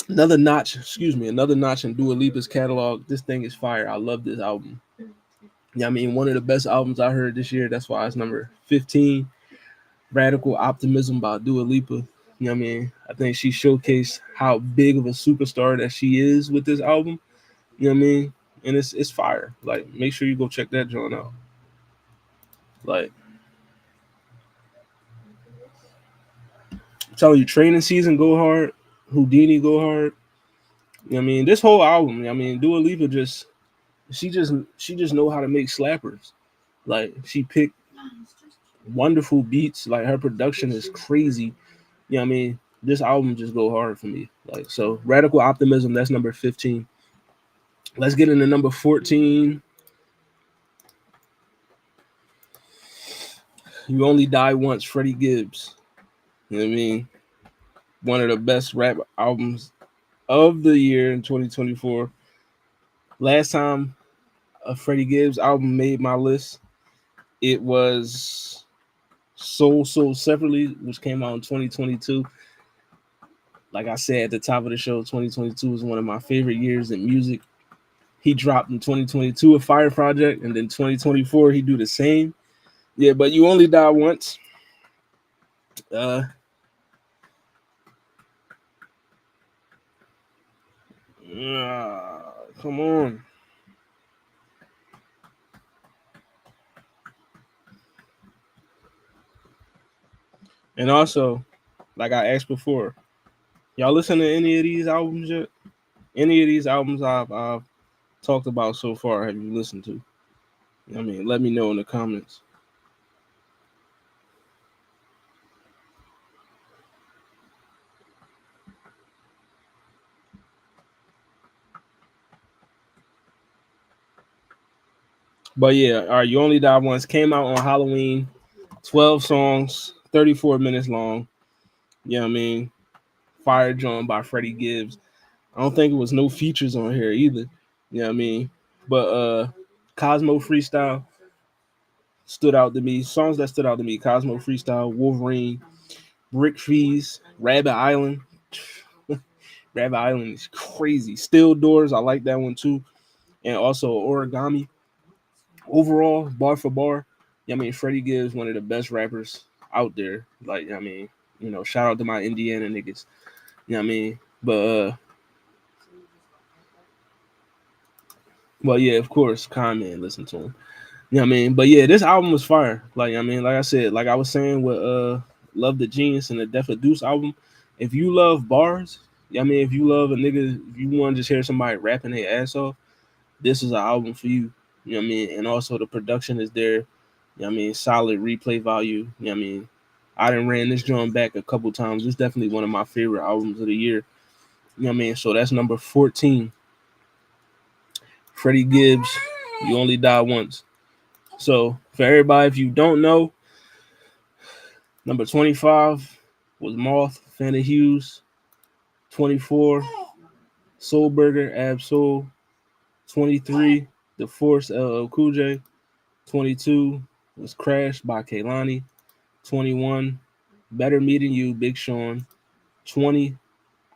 another notch, excuse me, another notch in Dua Lipa's catalog. This thing is fire. I love this album. Yeah, I mean, one of the best albums I heard this year. That's why it's number 15. Radical Optimism by Dua Lipa. You know what I mean? I think she showcased how big of a superstar that she is with this album. You know what I mean? And it's fire. Like, make sure you go check that joint out. Like, I'm telling you, training season go hard. Houdini go hard. You know what I mean? This whole album, I mean, Dua Lipa she just know how to make slappers. Like, she picked wonderful beats. Like, her production is crazy. You know what I mean? This album just go hard for me. Like, so Radical Optimism, that's number 15. Let's get into number 14. You Only Die Once, Freddie Gibbs. You know what I mean? One of the best rap albums of the year in 2024. Last time a Freddie Gibbs album made my list, it was Soul Separately, which came out in 2022. Like I said at the top of the show, 2022 is one of my favorite years in music. He dropped in 2022 a Fire Project, and then 2024 he do the same. Yeah, but you only die once. Uh, Come on. And also, like I asked before, y'all listen to any of these albums yet? Any of these albums I've talked about so far, have you listened to? I mean, let me know in the comments. But yeah, all right, You Only Die Once came out on Halloween, 12 songs, 34 minutes long. You know what I mean? Fire Drum by Freddie Gibbs. I don't think it was no features on here either. You know what I mean? But Cosmo Freestyle stood out to me. Songs that stood out to me: Cosmo Freestyle, Wolverine, Brick Fees, Rabbit Island. Rabbit Island is crazy. Still Doors, I like that one too. And also Origami. Overall, bar for bar, I mean, Freddie Gibbs, one of the best rappers out there. Like, I mean, shout out to my Indiana niggas. You know what I mean? But yeah, of course, comment, listen to him. You know what I mean? But yeah, this album was fire. Like, I mean, like I said, like I was saying with Love the Genius and the Death of Deuce album, if you love bars, I mean, if you love a nigga, if you want to just hear somebody rapping their ass off, this is an album for you. You know what I mean? And also the production is there. You know what I mean? Solid replay value. You know what I mean? I done ran this drum back a couple times. It's definitely one of my favorite albums of the year. You know what I mean? So that's number 14. Freddie Gibbs, You Only Die Once. So for everybody, if you don't know, number 25 was Moth, Fan of Hughes. 24, Soul Burger, Ab Soul. 23, The Force, LL Cool J. 22 was Crash by Kaylani. 21, Better Meeting You, Big Sean. 20,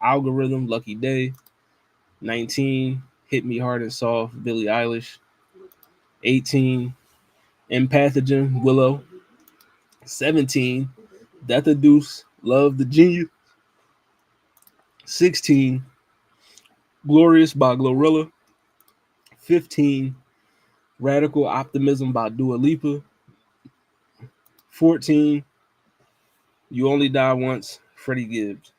Algorithm, Lucky Day. 19, Hit Me Hard and Soft, Billie Eilish. 18, Empathogen, Willow. 17, Death of Deuce, Love the Genius. 16, Glorious by Glorilla. 15, Radical Optimism by Dua Lipa. 14, You Only Die Once, Freddie Gibbs.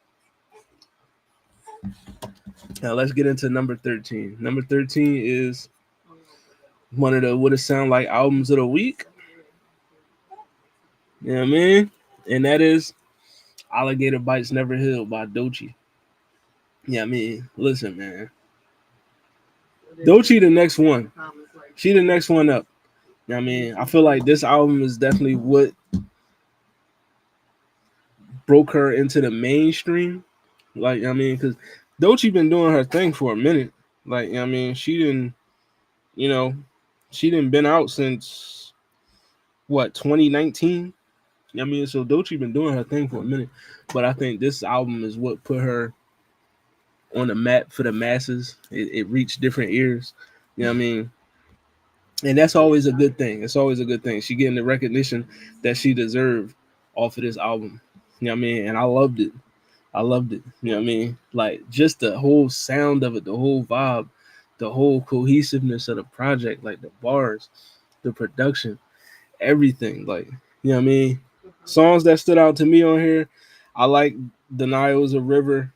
Now let's get into number 13. Number 13 is one of the what it sound like albums of the week. You know what I mean? And that is Alligator Bites Never Heal by Doechii. Yeah, I mean, listen, man. Doechii the next one. She the next one up. You know what I mean? I feel like this album is definitely what broke her into the mainstream. Like, I mean, because Doechii been doing her thing for a minute. Like, I mean, you know, she didn't been out since what 2019. I mean, so Doechii been doing her thing for a minute, but I think this album is what put her on the map for the masses. It reached different ears. You know what I mean? And that's always a good thing. It's always a good thing. She getting the recognition that she deserved off of this album. You know what I mean? And I loved it. I loved it. You know what I mean? Like just the whole sound of it, the whole vibe, the whole cohesiveness of the project, like the bars, the production, everything. Like, you know what I mean? Songs that stood out to me on here, I like Denials of River.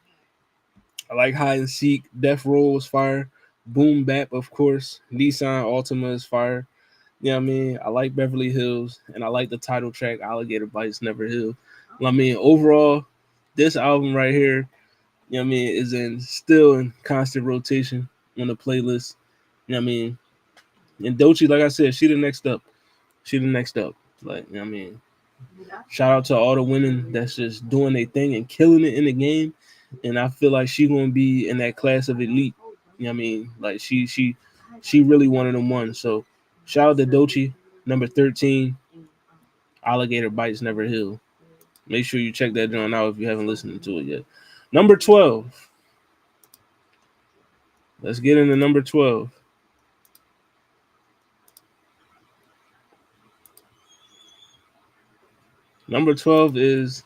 I like Hide and Seek. Death Roll was fire. Boom Bap, of course. Nissan Altima is fire. You know what I mean? I like Beverly Hills, and I like the title track, Alligator Bites Never Heal. I mean, overall, this album right here, you know what I mean, is still in constant rotation on the playlist. You know what I mean? And Doechii, like I said, she the next up. She the next up. Like, you know what I mean? Shout out to all the women that's just doing their thing and killing it in the game. And I feel like she gonna be in that class of elite. You know what I mean? Like she really one of them ones. So shout out to Doechii, number 13, Alligator Bites Never Heal. Make sure you check that joint out if you haven't listened to it yet. Number 12. Let's get into number 12. Number 12 is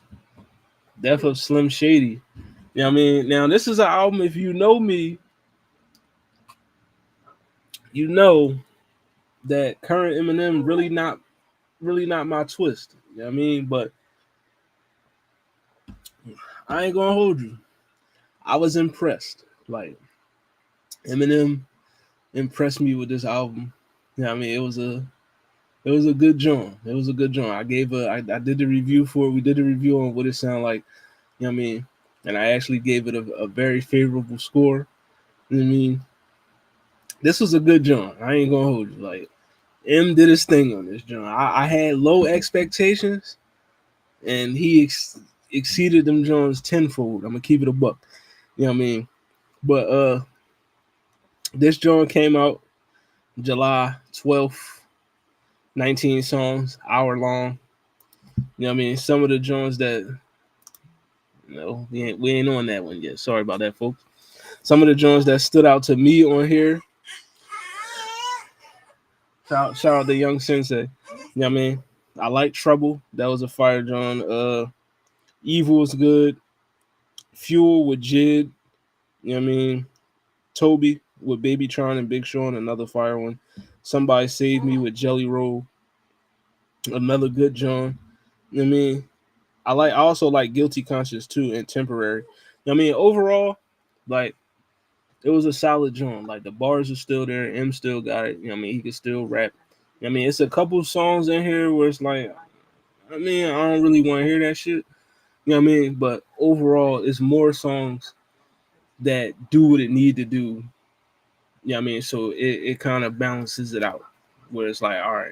Death of Slim Shady. You know what I mean? Now this is an album, if you know me, you know that current Eminem really not my twist. You know what I mean? But I ain't gonna hold you. I was impressed. Like Eminem impressed me with this album. You know what I mean? It was a good joint. It was a good joint. I did the review for it. We did the review on what it sounded like. You know what I mean? And I actually gave it a very favorable score. You know what I mean? This was a good joint. I ain't gonna hold you. Like M did his thing on this joint. I had low expectations, and he exceeded them joints tenfold. I'm gonna keep it a buck. You know what I mean? But this joint came out July 12th, 19 songs, hour long. You know what I mean? Some of the joints that we ain't on that one yet. Sorry about that, folks. Some of the joints that stood out to me on here. Shout out to Young Sensei. You know what I mean? I like Trouble. That was a fire joint. Evil's good. Fuel with Jid. You know what I mean? Toby with Baby Tron and Big Sean, another fire one. Somebody Save Me with Jelly Roll, another good John. You know what I mean? I also like Guilty Conscience too and Temporary. You know what I mean? Overall, like it was a solid joint. Like the bars are still there, M still got it. You know what I mean? He can still rap. You know what I mean? It's a couple songs in here where it's like, I mean, I don't really want to hear that shit. You know what I mean? But overall, it's more songs that do what it need to do. You know what I mean? So it kind of balances it out. Where it's like, all right,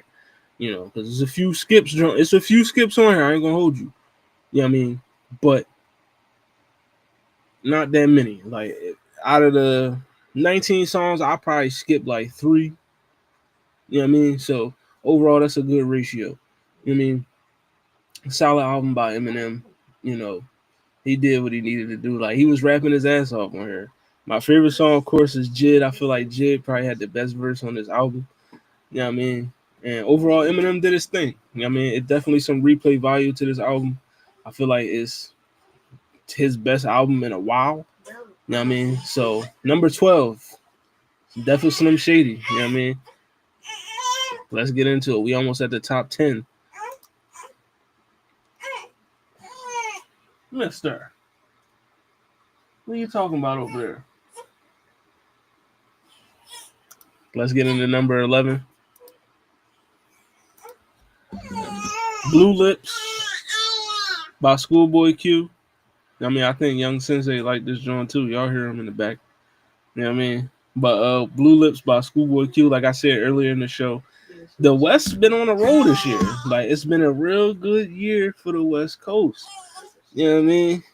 because there's a few skips. It's a few skips on here. I ain't gonna hold you. You know what I mean? But not that many. Like out of the 19 songs, I probably skipped like 3. You know what I mean? So overall, that's a good ratio. You know what I mean? Solid album by Eminem. You know, he did what he needed to do. Like he was rapping his ass off on here. My favorite song, of course, is Jid. I feel like Jid probably had the best verse on this album. You know what I mean? And overall, Eminem did his thing. You know what I mean? It definitely some replay value to this album. I feel like it's his best album in a while. You know what I mean? So number 12, Death of Slim Shady. You know what I mean? Let's get into it. We almost at the top 10. Mister, what are you talking about over there? Let's get into number 11. Blue Lips by Schoolboy Q. I mean, I think Young Sensei like this joint too. Y'all hear him in the back. You know what I mean? But Blue Lips by Schoolboy Q, like I said earlier in the show, the West's been on a roll this year. Like it's been a real good year for the West Coast. You know what I mean?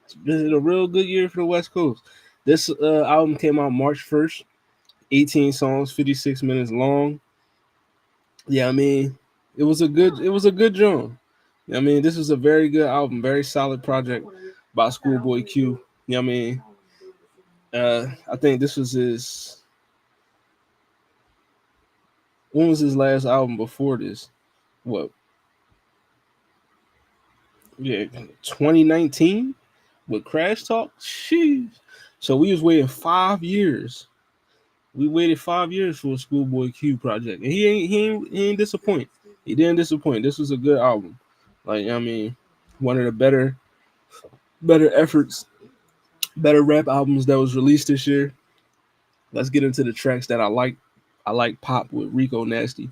It's been a real good year for the West Coast. This album came out March 1st. 18 songs, 56 minutes long. Yeah, I mean, it was a good joint. I mean, this was a very good album, very solid project by Schoolboy Q. You know what I mean? I think this was his. When was his last album before this? What? Yeah, 2019 with Crash Talk. Sheesh. So we was waiting 5 years. We waited 5 years for a Schoolboy Q project, and he ain't disappoint. He didn't disappoint. This was a good album. Like I mean, one of the better efforts, better rap albums that was released this year. Let's get into the tracks that I like. I like Pop with Rico Nasty.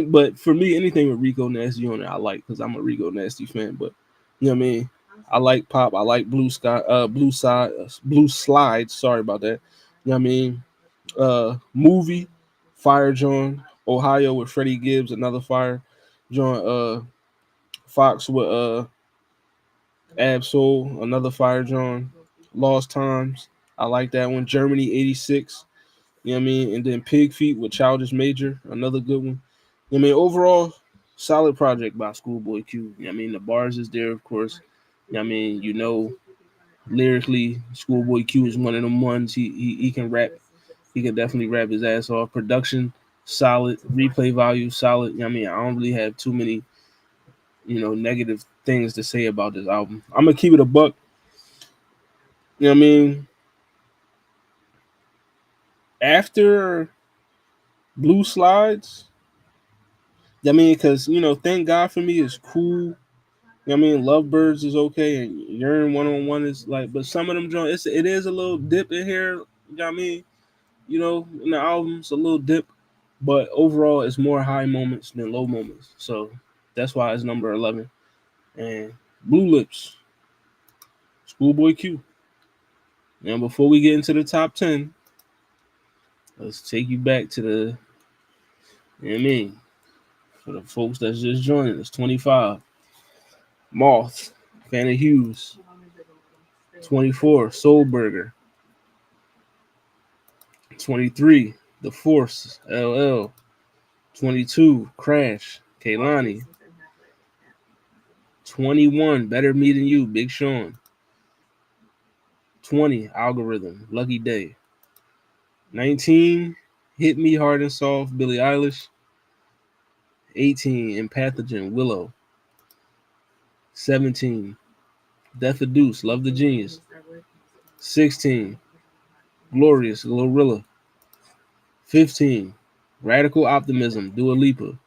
But for me, anything with Rico Nasty on it, I like because I'm a Rico Nasty fan. But you know what I mean. I like Pop. I like Blue Slide. Sorry about that. You know what I mean. Movie, Fire John, Ohio with Freddie Gibbs, another Fire John. Fox with Absol, another Fire John. Lost Times. I like that one. Germany '86. You know what I mean? And then Pig Feet with Childish Major, another good one. You know what I mean? Overall, solid project by Schoolboy Q. You know what I mean? The bars is there, of course. You know what I mean? Lyrically, Schoolboy Q is one of them ones. He can rap. He can definitely rap his ass off. Production, solid. Replay value, solid. You know what I mean? I don't really have too many, negative things to say about this album. I'm gonna keep it a buck. You know what I mean? After Blue Slides, I mean, because Thank God for Me is cool. You know what I mean? Lovebirds is okay, and Yearn 1-on-1 is like, but some of them joints, it is a little dip in here. You know what I mean? In the album's a little dip, but overall, it's more high moments than low moments. So that's why it's number 11. And Blue Lips, Schoolboy Q. Now, before we get into the top 10, let's take you back to the, you know what I mean? For the folks that's just joining us, 25, Moth, Fanna Hughes. 24, Soul Burger. 23, The Force, LL. 22, Crash, Kaylani. 21, Better Me Than You, Big Sean. 20, Algorithm, Lucky Day. 19, Hit Me Hard and Soft, Billie Eilish. 18, Empathogen, Willow. 17, Death of Deuce, Love the Genius. 16, Glorious, Glorilla. 15, Radical Optimism, Dua Lipa.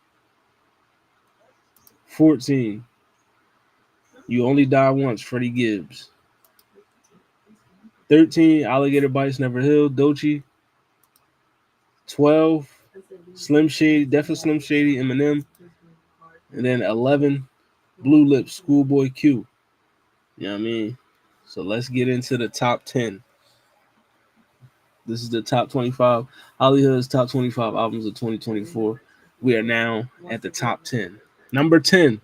14, You Only Die Once, Freddie Gibbs. 13, Alligator Bites Never Heal, Doechii. 12, Slim Shady, Death of Slim Shady, Eminem. And then 11, Blue Lips, Schoolboy Q. You know what I mean? So let's get into the top 10. This is the top 25. HollyHood's top 25 albums of 2024. We are now at the top 10. Number 10.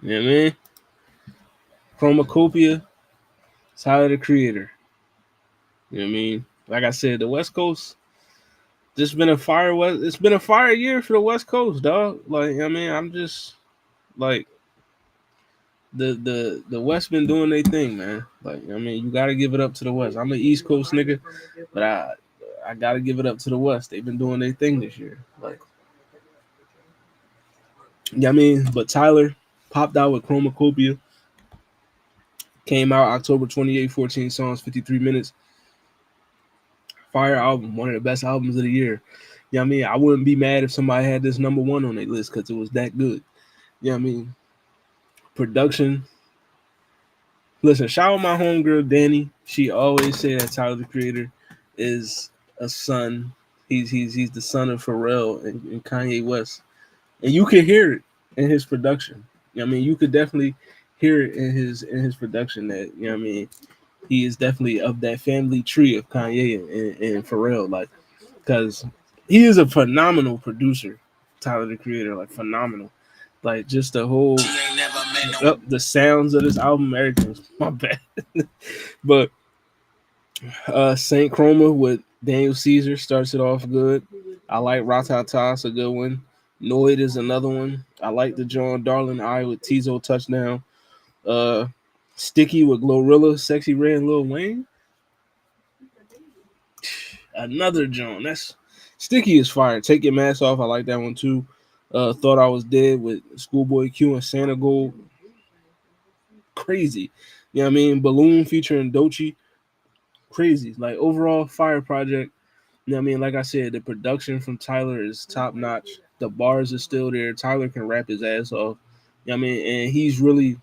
You know what I mean? Chromacopia, Tyler the Creator. You know what I mean? Like I said, the West Coast, it's been a fire year for the West Coast, dog. Like, I mean, I'm just like the West been doing their thing, man. Like, I mean, you gotta give it up to the West. I'm an East Coast nigga, but I gotta give it up to the West. They've been doing their thing this year. Like, yeah, I mean, but Tyler popped out with Chromacopia. Came out October 28, 14 songs, 53 minutes. Fire album, one of the best albums of the year. You know what I mean? I wouldn't be mad if somebody had this number one on their list because it was that good. You know what I mean? Production. Listen, shout out my homegirl Danny. She always say that Tyler the Creator is a son. He's the son of Pharrell and Kanye West. And you can hear it in his production. You know what I mean? You could definitely hear it in his production that, you know what I mean, he is definitely of that family tree of Kanye and Pharrell, like, because he is a phenomenal producer, Tyler the Creator, like phenomenal, like just the whole the sounds of this album, everything's my bad, but Saint Chroma with Daniel Caesar starts it off good. I like Ratata, it's a good one. Noid is another one. I like the John Darling Eye with Tizo touchdown. Uh, Sticky with Glorilla, Sexy Red, and Lil Wayne. Another John. That's Sticky is fire. Take Your Mask Off. I like that one too. Thought I Was Dead with Schoolboy Q and Santa Gold. Crazy. You know what I mean? Balloon featuring Doechii. Crazy. Like overall fire project. You know what I mean? Like I said, the production from Tyler is top notch. The bars are still there. Tyler can rap his ass off. You know what I mean? And he's really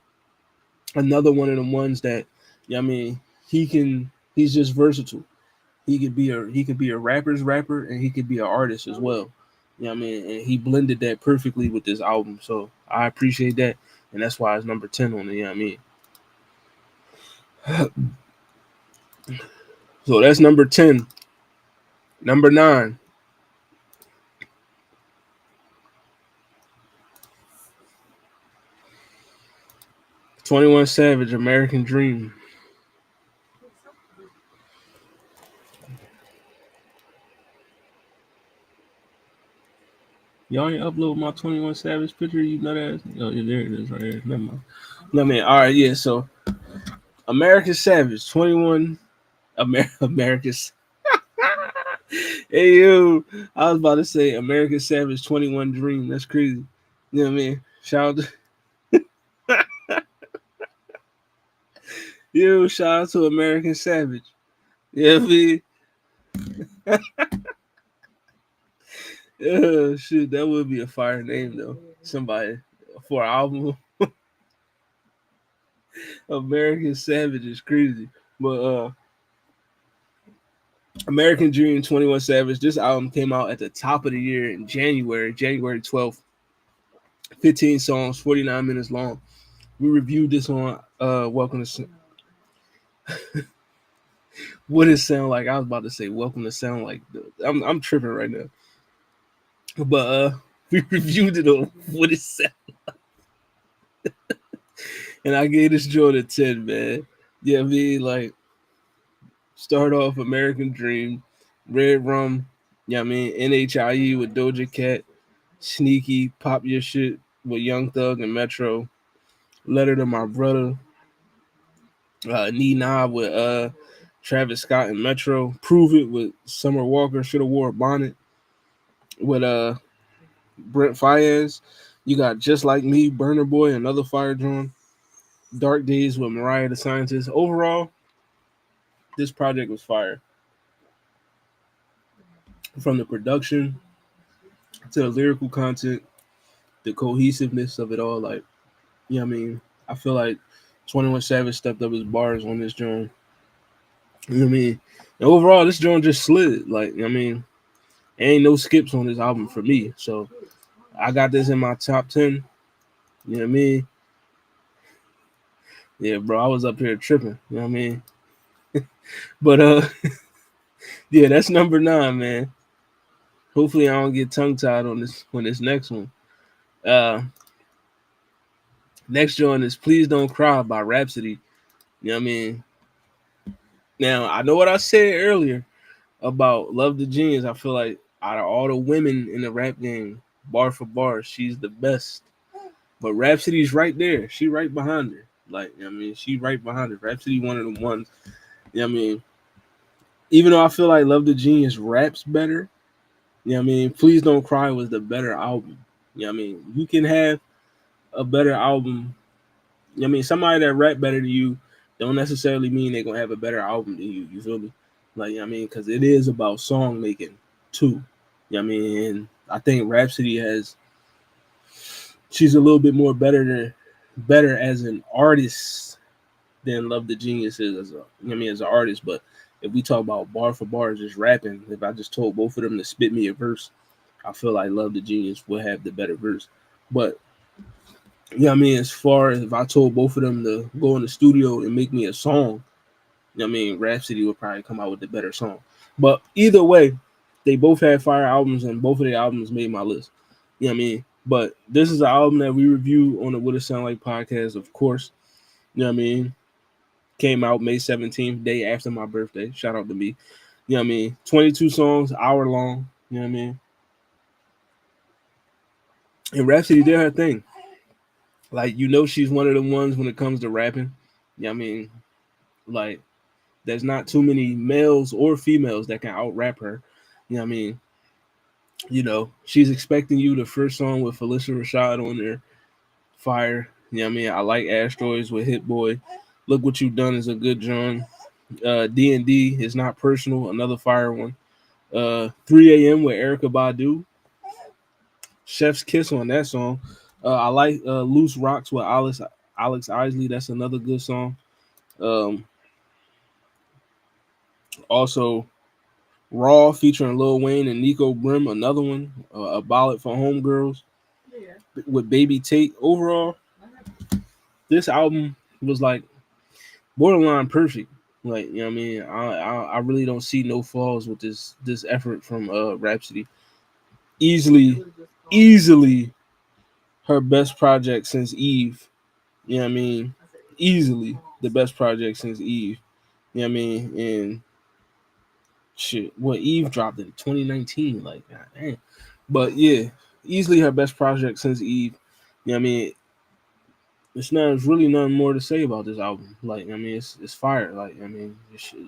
another one of them ones that, you know what I mean, he's just versatile. He could be a rapper's rapper and he could be an artist as well. You know what I mean? And he blended that perfectly with this album. So I appreciate that. And that's why it's number 10 on it, you know what I mean? So that's number 10. Number 9. 21 Savage, American Dream. Y'all ain't upload my 21 Savage picture, you nut ass. Oh, yeah, there it is right here. Never mind. No, man. All right, yeah. So American Savage, 21 America's Hey yo, I was about to say American Savage 21 Dream. That's crazy. You know what I mean? Shout out to yo, shout out to American Savage. You know what I mean? Shoot, that would be a fire name though. Somebody for an album. American Savage is crazy. But American Dream 21 Savage, this album came out at the top of the year in January 12th. 15 songs, 49 minutes long. We reviewed this on Welcome to what it sound like. I was about to say Welcome to Sound Like. I'm tripping right now. But we reviewed it on what it sound, and I gave this joint a 10, man. Yeah, I mean, like, start off American Dream, Red Rum, yeah, I mean, NHIE with Doja Cat, Sneaky, Pop Your Shit with Young Thug and Metro, Letter to My Brother, Knee Knob with Travis Scott and Metro, Prove It with Summer Walker, Should Have Wore a Bonnet with Brent Fayez. You got Just Like Me, Burner Boy, another fire drum. Dark Days with Mariah the Scientist. Overall, this project was fire. From the production to the lyrical content, the cohesiveness of it all. Like, you know what I mean? I feel like 21 Savage stepped up his bars on this joint. You know what I mean? And overall, this joint just slid. Like, you know what I mean? Ain't no skips on this album for me. So I got this in my top 10. You know what I mean? Yeah, bro, I was up here tripping. You know what I mean? But yeah, that's number 9, man. Hopefully I don't get tongue tied on this next one. Uh Next joint is Please Don't Cry by Rhapsody. You know what I mean? Now I know what I said earlier about Love the Genius. I feel like out of all the women in the rap game, bar for bar, she's the best. But Rhapsody's right there. She right behind her. Like, you know what I mean, she right behind her. Rhapsody one of the ones. You know what I mean? Even though I feel like Love the Genius raps better, you know what I mean? Please Don't Cry was the better album. You know what I mean? You can have a better album. You know what I mean? Somebody that rap better than you don't necessarily mean they're gonna have a better album than you. You feel me? Like, you know what I mean? Because it is about song making too. You know what I mean? And I think Rhapsody has she's a little bit more better as an artist than Love the Genius is as a you know what I mean as an artist. But if we talk about bar for bar just rapping, if I just told both of them to spit me a verse, I feel like Love the Genius will have the better verse. But you know what I mean, as far as if I told both of them to go in the studio and make me a song, you know what I mean, Rhapsody would probably come out with the better song. But either way, they both had fire albums and both of their albums made my list. You know what I mean? But this is an album that we review on the What It Sound Like podcast, of course. You know what I mean? Came out May 17th, day after my birthday. Shout out to me. You know what I mean? 22 songs, hour long. You know what I mean? And Rhapsody did her thing. Like, you know, she's one of the ones when it comes to rapping. You know what I mean? Like, there's not too many males or females that can out rap her. You know what I mean? You know, she's expecting you the first song with Felicia Rashad on there. Fire. You know what I mean? I like Asteroids with Hit Boy. Look What You Done is a good John. D&D is Not Personal, another fire one. 3 a.m. with Erica Badu. Chef's Kiss on that song. I like Loose Rocks with Alex Isley. That's another good song. Um, Also, Raw featuring Lil Wayne and Nico Brim, another one. A Ballad for Homegirls with Baby Tate. Overall, this album was like borderline perfect. Like, you know what I mean? I really don't see no flaws with this effort from Rhapsody. Easily her best project since Eve. You know what I mean? Easily the best project since Eve. You know what I mean? And shit, what Eve dropped in 2019, like, god damn. But yeah, easily her best project since Eve. You know what I mean? There's really nothing more to say about this album. Like, I mean, it's fire. Like, I mean, this shit,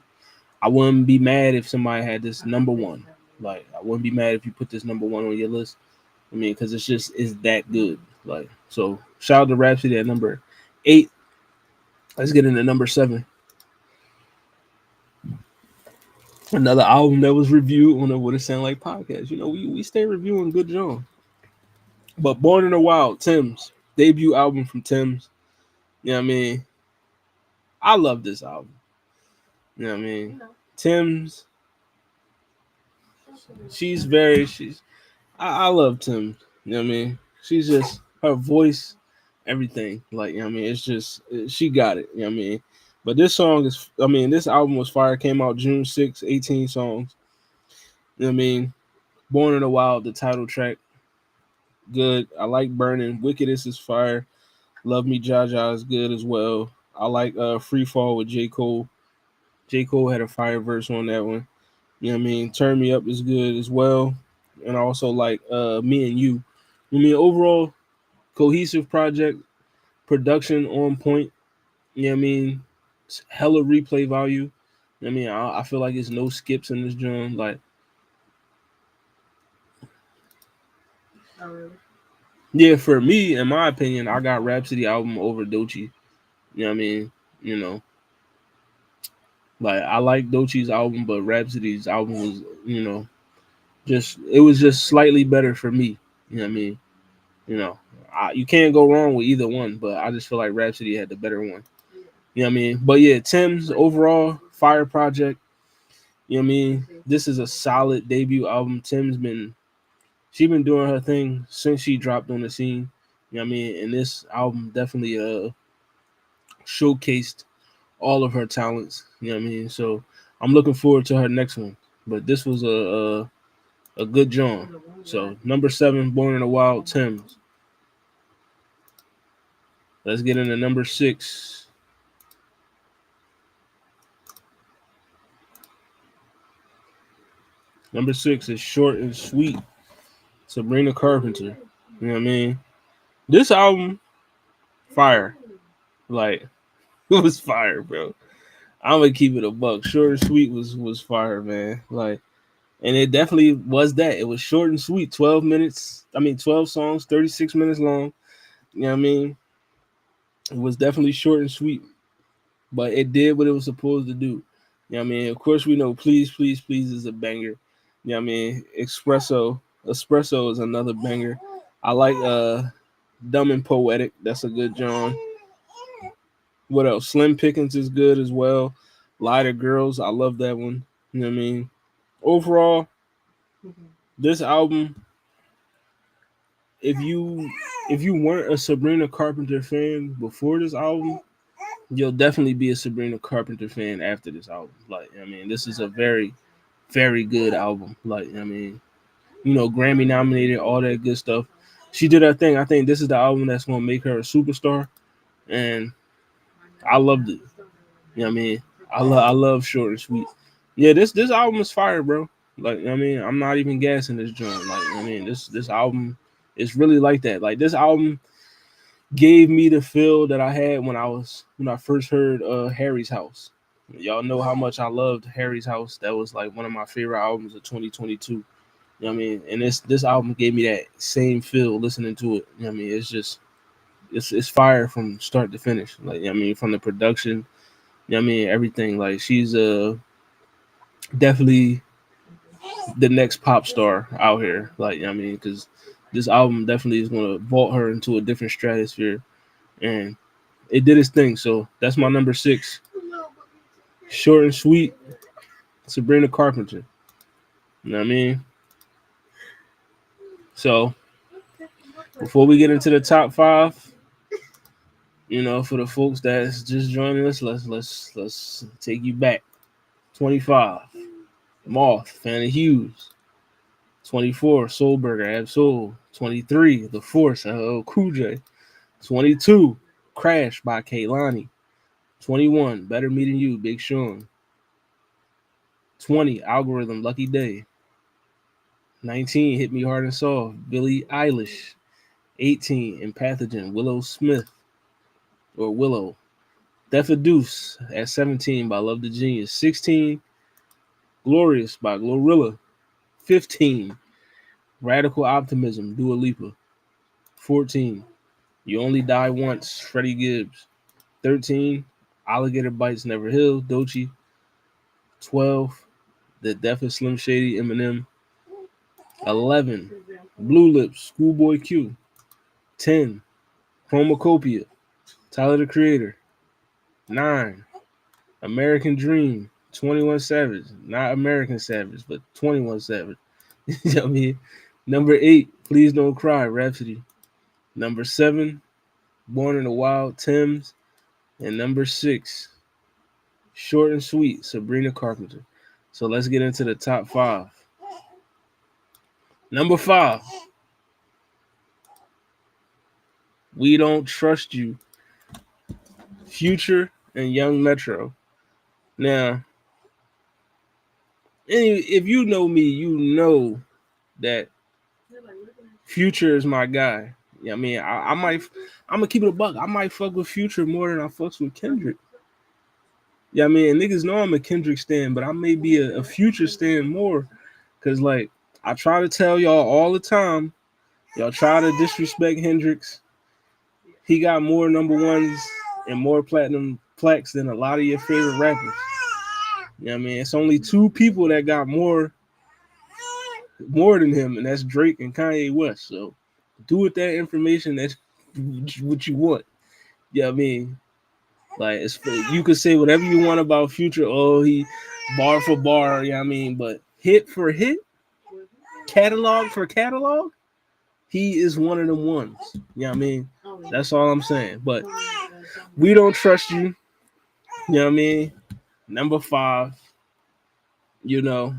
I wouldn't be mad if somebody had this number one. Like, I wouldn't be mad if you put this number one on your list. I mean, because it's that good. Like, so shout out to Rhapsody at number 8. Let's get into number 7. Another album that was reviewed on the What It Sound Like podcast. You know, we stay reviewing good John. But Born in the Wild, Tim's debut album from Tim's. You know what I mean? I love this album. You know what I mean? Tim's, she's I love Tim. You know what I mean? She's just her voice, everything. Like, you know what I mean? It's just she got it. You know what I mean? But this song is, I mean, this album was fire. Came out June 6th, 18 songs. You know what I mean? Born in the Wild, the title track, good. I like Burning. Wickedest is fire. Love Me Jaja is good as well. I like Free Fall with J. Cole. J. Cole had a fire verse on that one. You know what I mean? Turn Me Up is good as well. And I also like Me and You. I mean, overall, cohesive project, production on point. You know what I mean? It's hella replay value. I mean, I feel like there's no skips in this joint. Like, Oh, really? yeah, for me, in my opinion, I got Rhapsody album over Doechii. You know what I mean? You know, like, I like Doechii's album, but Rhapsody's album was, you know, just it was just slightly better for me. You know what I mean? You know, you can't go wrong with either one, but I just feel like Rhapsody had the better one. You know what I mean? But yeah, Tim's overall fire project. You know what I mean? This is a solid debut album. She been doing her thing since she dropped on the scene. You know what I mean? And this album definitely showcased all of her talents. You know what I mean? So I'm looking forward to her next one. But this was a good John. So number 7, Born in the Wild, Tim's. Let's get into number 6. Number 6 is Short and Sweet, Sabrina Carpenter. You know what I mean? This album, fire. Like, it was fire, bro. I'm gonna keep it a buck. Short and Sweet was fire, man. Like, and it definitely was that. It was short and sweet. 12 minutes. I mean, 12 songs, 36 minutes long. You know what I mean? It was definitely short and sweet, but it did what it was supposed to do. You know what I mean? Of course, we know Please, Please, Please is a banger. You know what I mean? Espresso is another banger. I like Dumb and Poetic. That's a good John. What else? Slim Pickens is good as well. Lighter Girls, I love that one. You know what I mean? Overall, this album, if you weren't a Sabrina Carpenter fan before this album, you'll definitely be a Sabrina Carpenter fan after this album. Like, I mean, this is a very, very good album. Like, I mean, you know, Grammy nominated, all that good stuff. She did her thing. I think this is the album that's gonna make her a superstar, and I loved it. You know what I mean? I love Short and Sweet. Yeah, this album is fire, bro. Like, I mean, I'm not even gassing this joint. Like, I mean, this album is really like that. Like, this album gave me the feel that I had when I first heard Harry's House. Y'all know how much I loved Harry's House. That was like one of my favorite albums of 2022. You know what I mean? And this album gave me that same feel listening to it. You know what I mean? It's just it's fire from start to finish. Like, I mean, from the production, you know what I mean, everything. Like, she's definitely the next pop star out here. Like, you know what I mean, because this album definitely is gonna vault her into a different stratosphere. And it did its thing. So that's my number 6. Short and Sweet, Sabrina Carpenter. You know what I mean? So before we get into the top 5, you know, for the folks that's just joining us, let's take you back. 25, Moth, Fan of Hughes. 24, Soulburger, Absol. 23, The Force, LL Cool J. 22, Crash by Kaylani. 21, Better Meeting You, Big Sean. 20, Algorithm, Lucky Day. 19, Hit Me Hard and Soft, Billie Eilish. 18, Empathogen, Willow Smith, or Willow. Death of Deuce at 17 by Love the Genius. 16, Glorious by Glorilla. 15, Radical Optimism, Dua Lipa. 14, You Only Die Once, Freddie Gibbs. 13, Alligator Bites Never Heal, Doechii. 12, The Death of Slim Shady, Eminem. 11, Blue Lips, Schoolboy Q. 10, Chromacopia, Tyler the Creator. 9, American Dream, 21 Savage. Not American Savage, but 21 Savage. You know what I mean? Number 8, Please Don't Cry, Rhapsody. Number 7, Born in the Wild, Thames. And number 6, Short and Sweet, Sabrina Carpenter. So let's get into the top 5. Number 5, We Don't Trust You, Future and Young Metro. Now, if you know me, you know that Future is my guy. Yeah, I mean, I'm gonna keep it a buck. I might fuck with Future more than I fucks with Kendrick. Yeah, I mean, and niggas know I'm a Kendrick stan, but I may be a Future stan more, cause like I try to tell y'all all the time, y'all try to disrespect Hendrix. He got more number ones and more platinum plaques than a lot of your favorite rappers. You know what I mean? It's only two people that got more than him, and that's Drake and Kanye West. So do with that information that's what you want. Yeah, I mean, like you could say whatever you want about Future. Oh, he bar for bar. Yeah, I mean, but hit for hit, catalog for catalog, he is one of them ones. Yeah, I mean, that's all I'm saying. But We Don't Trust You. You know what I mean? Number 5. You know,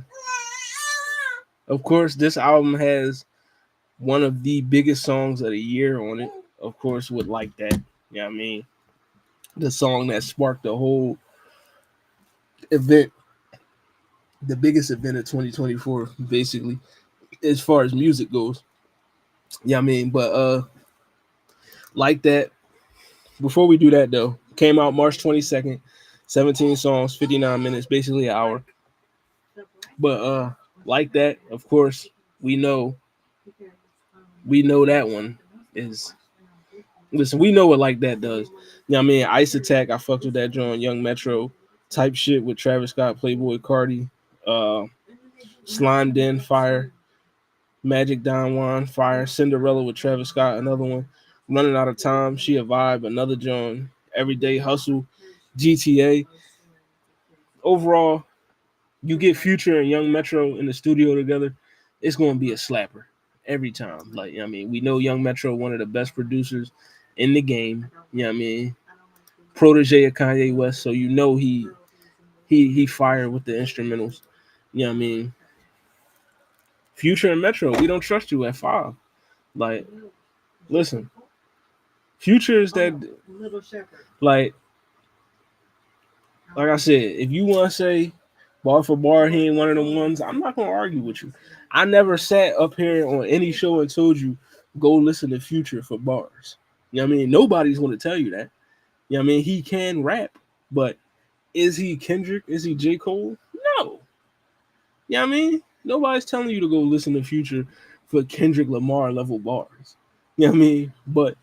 of course, this album has one of the biggest songs of the year on it. Of course, with Like That. You know what I mean? The song that sparked the whole event, the biggest event of 2024, basically, as far as music goes. Yeah, I mean, but Like That. Before we do that though, came out March 22nd, 17 songs, 59 minutes, basically an hour. But Like That, of course, we know that one is, listen, we know what Like That does. You know what I mean? Ice Attack, I fucked with that joint, Young Metro type shit with Travis Scott, Playboy Cardi, uh Slime Den, fire. Magic Don Juan, fire. Cinderella with Travis Scott, another one. Running Out of Time, She a Vibe, another joint. Everyday Hustle, GTA. Overall, you get Future and Young Metro in the studio together, it's gonna be a slapper every time. Like, I mean, we know Young Metro, one of the best producers in the game. You know what I mean? Protege of Kanye West, so you know he fired with the instrumentals. You know what I mean? Future and Metro, We Don't Trust You at 5. Like, listen, Future is that, like I said, if you want to say bar for bar, he ain't one of them ones, I'm not gonna argue with you. I never sat up here on any show and told you go listen to Future for bars. You know what I mean? Nobody's gonna tell you that. You know what I mean? He can rap, but is he Kendrick? Is he J. Cole? No. You know what I mean? Nobody's telling you to go listen to Future for Kendrick Lamar level bars. You know what I mean? But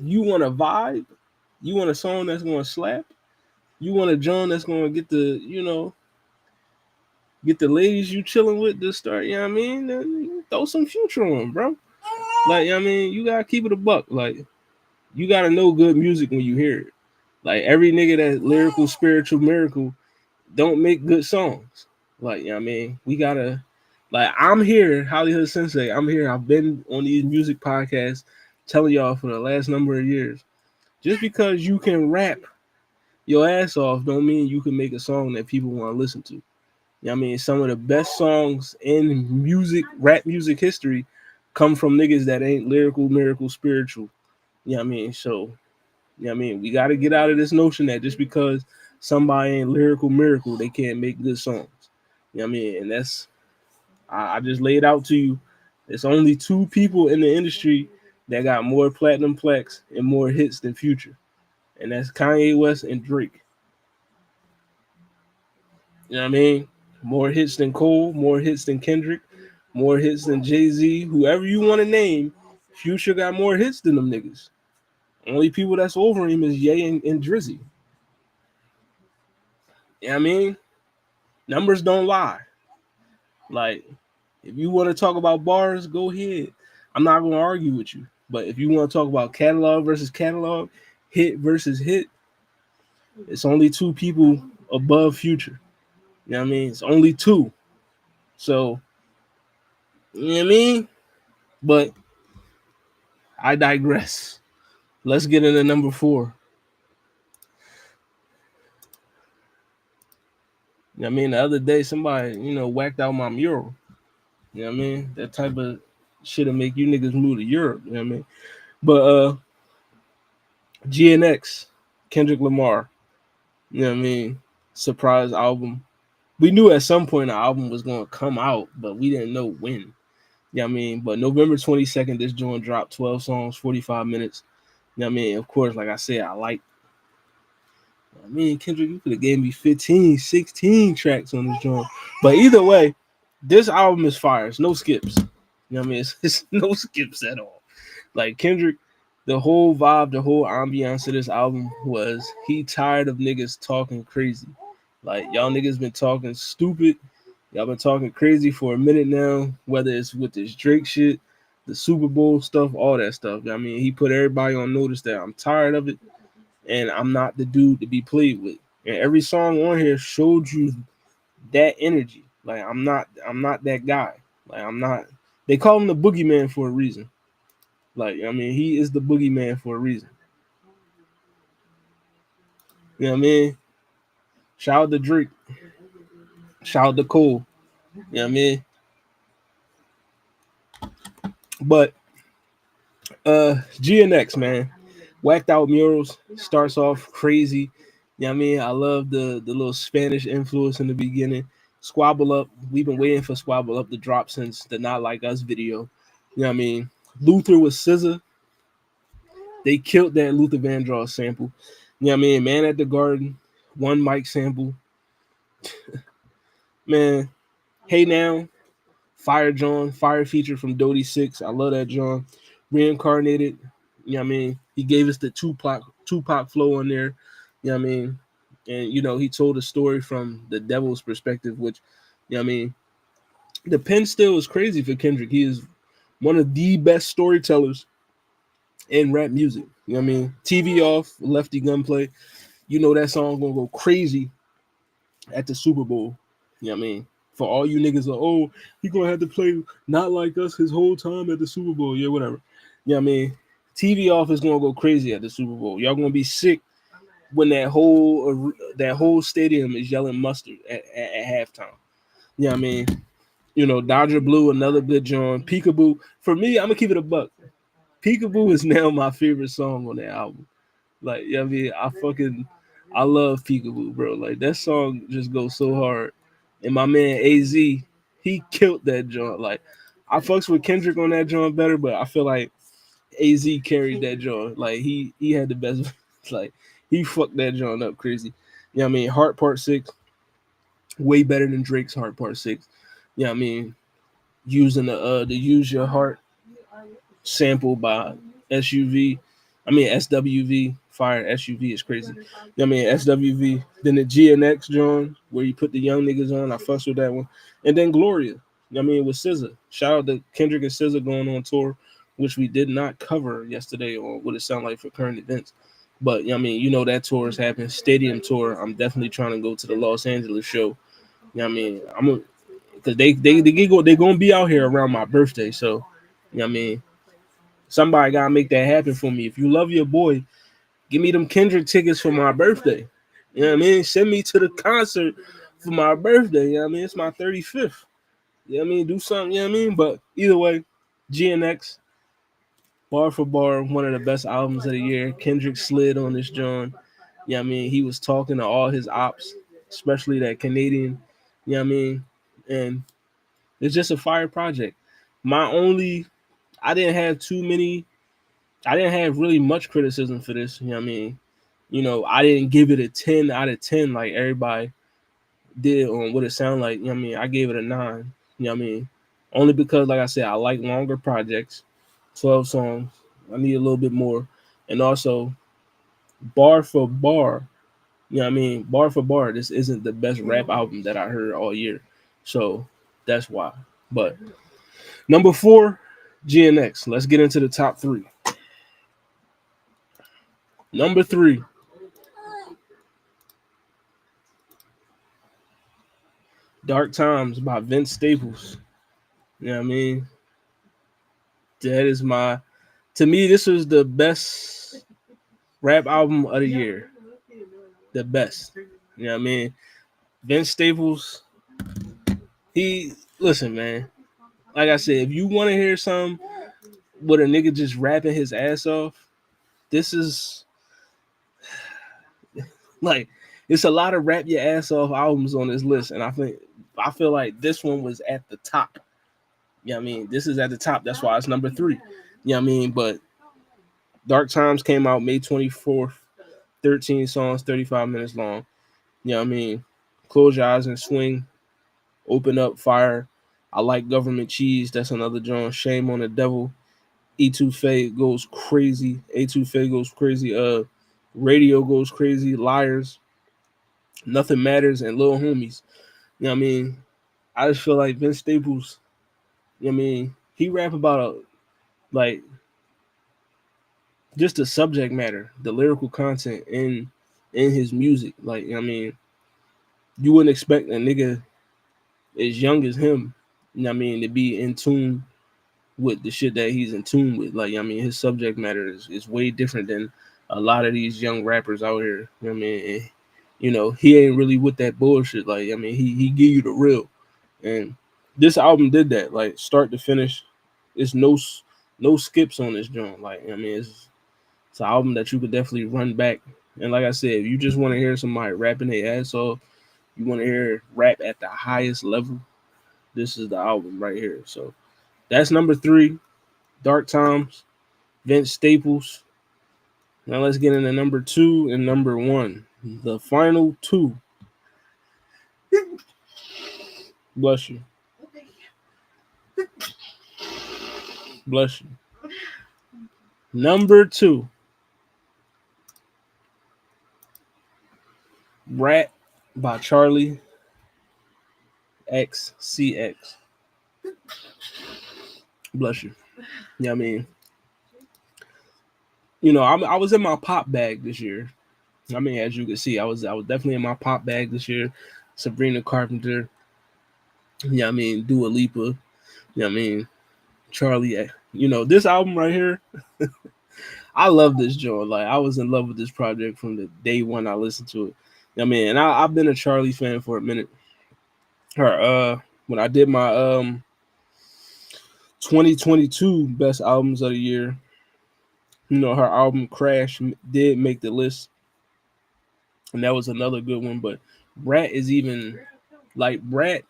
you want a vibe, you want a song that's gonna slap, you want a John that's gonna get the ladies you chilling with to start, you know what I mean? Then throw some Future on, bro. Like, you know what I mean, you gotta keep it a buck. Like, you gotta know good music when you hear it. Like, every nigga that lyrical, spiritual, miracle don't make good songs. Like, you know what I mean? We gotta, like, I'm here, HollyHood Sensei. I'm here. I've been on these music podcasts telling y'all for the last number of years. Just because you can rap your ass off don't mean you can make a song that people want to listen to. You know what I mean? Some of the best songs in music, rap music history come from niggas that ain't lyrical, miracle, spiritual. You know what I mean? So, you know what I mean? We got to get out of this notion that just because somebody ain't lyrical, miracle, they can't make good songs. You know what I mean? And that's, I just laid out to you. There's only two people in the industry that got more platinum plaques and more hits than Future. And that's Kanye West and Drake. You know what I mean? More hits than Cole, more hits than Kendrick, more hits than Jay-Z, whoever you want to name. Future got more hits than them niggas. Only people that's over him is Ye and Drizzy. You know what I mean? Numbers don't lie. Like, if you want to talk about bars, go ahead. I'm not going to argue with you. But if you want to talk about catalog versus catalog, hit versus hit, it's only two people above Future. You know what I mean? It's only two. So, you know what I mean? But I digress. Let's get into number four. You know what I mean? The other day, somebody, whacked out my mural. You know what I mean? That type of shit'll make you niggas move to Europe. You know what I mean? But GNX, Kendrick Lamar, you know what I mean? Surprise album. We knew at some point the album was going to come out, but we didn't know when. You know what I mean? But November 22nd, this joint dropped 12 songs, 45 minutes. You know what I mean? Of course, like I said, Kendrick, you could have gave me 15, 16 tracks on this joint. But either way, this album is fire. It's no skips. You know what I mean? It's no skips at all. Like Kendrick, the whole vibe, the whole ambiance of this album was he tired of niggas talking crazy. Like y'all niggas been talking stupid. Y'all been talking crazy for a minute now, whether it's with this Drake shit, the Super Bowl stuff, all that stuff. I mean, he put everybody on notice that I'm tired of it and I'm not the dude to be played with. And every song on here showed you that energy. Like I'm not that guy. Like I'm not. They call him the boogeyman for a reason. Like I mean, he is the boogeyman for a reason. You know what I mean? Shout out to Drake. Shout out to Cole. You know what I mean? But GNX, man. Whacked out murals. Starts off crazy. You know what I mean? I love the little Spanish influence in the beginning. Squabble Up. We've been waiting for Squabble Up to drop since the Not Like Us video. You know what I mean? Luther with SZA. They killed that Luther Vandross sample. You know what I mean? Man at the Garden. One mic sample. Man. Hey Now. Fire John, fire feature from Dodie Six. I love that John. Reincarnated. You know what I mean? He gave us the Tupac flow on there. You know what I mean? And he told a story from the devil's perspective, which, you know what I mean? The pen still is crazy for Kendrick. He is one of the best storytellers in rap music. You know what I mean? TV off, lefty gunplay. You know that song gonna go crazy at the Super Bowl. You know what I mean? For all you niggas are, oh, he gonna have to play Not Like Us his whole time at the Super Bowl. Yeah, whatever. You know what I mean? TV off is gonna go crazy at the Super Bowl. Y'all gonna be sick when that whole stadium is yelling mustard at halftime. You know what I mean? Dodger Blue, another good John. Peekaboo. For me, I'm gonna keep it a buck. Peekaboo is now my favorite song on that album. Like, you know what I mean? I love Peekaboo, bro. Like that song just goes so hard. And my man AZ, he killed that joint. Like I fucks with Kendrick on that joint better, but I feel like AZ carried that joint. Like he had the best like he fucked that joint up crazy. You know what I mean? Heart Part 6, way better than Drake's Heart Part 6. You know what I mean? Using the Use Your Heart sample by SUV. I mean SWV. Fire SUV is crazy. You know what I mean? SWV. Then the GNX John, where you put the young niggas on. I fuss with that one. And then Gloria. You know what I mean? With SZA. Shout out to Kendrick and SZA going on tour, which we did not cover yesterday on what it sound like for current events. But you know what I mean, that tour is happening. Stadium tour. I'm definitely trying to go to the Los Angeles show. You know what I mean? I'm because they gonna be out here around my birthday. So you know what I mean? Somebody gotta make that happen for me. If you love your boy, give me them Kendrick tickets for my birthday. You know what I mean? Send me to the concert for my birthday. You know what I mean? It's my 35th. You know what I mean? Do something, you know what I mean? But either way, GNX, bar for bar, one of the best albums of the year. Kendrick slid on this John. You know what I mean? He was talking to all his ops, especially that Canadian. You know what I mean? And it's just a fire project. My only, I didn't have too many I didn't have really much criticism for this. You know what I mean? I didn't give it a 10 out of 10 like everybody. did on what it sounded like. You know what I mean? I gave it a 9. You know what I mean? Only because, like I said, I like longer projects, 12 songs. I need a little bit more, and also bar for bar. You know what I mean? Bar for bar, this isn't the best rap album that I heard all year, so that's why. But number 4, GNX. Let's get into the top 3. Number 3, Dark Times by Vince Staples. You know what I mean? That is my, to me, this was the best rap album of the year. The best. You know what I mean? Vince Staples, he, listen, man. Like I said, if you want to hear something with a nigga just rapping his ass off, this is like, it's a lot of rap your ass off albums on this list, and I feel like this one was at the top. You know what I mean? This is at the top. That's why it's number 3. You know what I mean? But Dark Times came out May 24th, 13 songs, 35 minutes long. You know what I mean? Close your eyes and swing. Open up, fire. I like government cheese. That's another joint. Shame on the devil. E2Fe goes crazy. A2Fe goes crazy. Radio goes crazy. Liars. Nothing matters. And little homies. You know what I mean? I just feel like Vince Staples. You know what I mean? He rap about like just the subject matter, the lyrical content in his music. Like, you know what I mean, you wouldn't expect a nigga as young as him, you know what I mean, to be in tune with the shit that he's in tune with. Like, I mean, his subject matter is way different than a lot of these young rappers out here. You know what I mean? And, you know, he ain't really with that bullshit. Like, I mean, he give you the real. And this album did that, like start to finish. It's no skips on this joint. Like, I mean, it's an album that you could definitely run back. And like I said, if you just want to hear somebody rapping their ass off, you want to hear rap at the highest level, this is the album right here. So that's number 3, Dark Times, Vince Staples. Now let's get into number 2 and number 1. The final 2. Bless you. Bless you. Number 2, Rat by Charlie XCX. Bless you. Yeah, I mean, I was in my pop bag this year. I mean, as you can see, I was definitely in my pop bag this year. Sabrina Carpenter. Yeah, I mean, Dua Lipa. Yeah, I mean, Charlie. This album right here. I love this joint. Like, I was in love with this project from the day one I listened to it. I mean, and I've been a Charlie fan for a minute. Her when I did my 2022 best albums of the year, her album Crash did make the list, and that was another good one. But Rat is even like Rat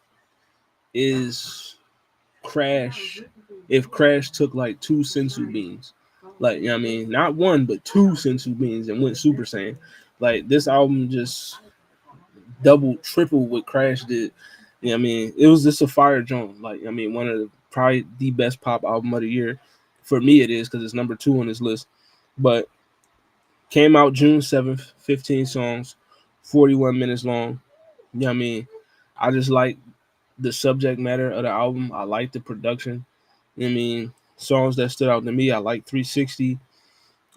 is Crash if Crash took like 2 sensu beans. Like, you know what I mean? Not one, but 2 sensu beans and went Super Saiyan. Like, this album just double, triple what Crash did. You know what I mean? It was just a fire joint. Like, I mean, one of probably the best pop album of the year. For me, it is because it's number 2 on this list. But came out June 7th, 15 songs, 41 minutes long. You know what I mean? I just like the subject matter of the album. I like the production. You know what I mean? Songs that stood out to me, I like 360.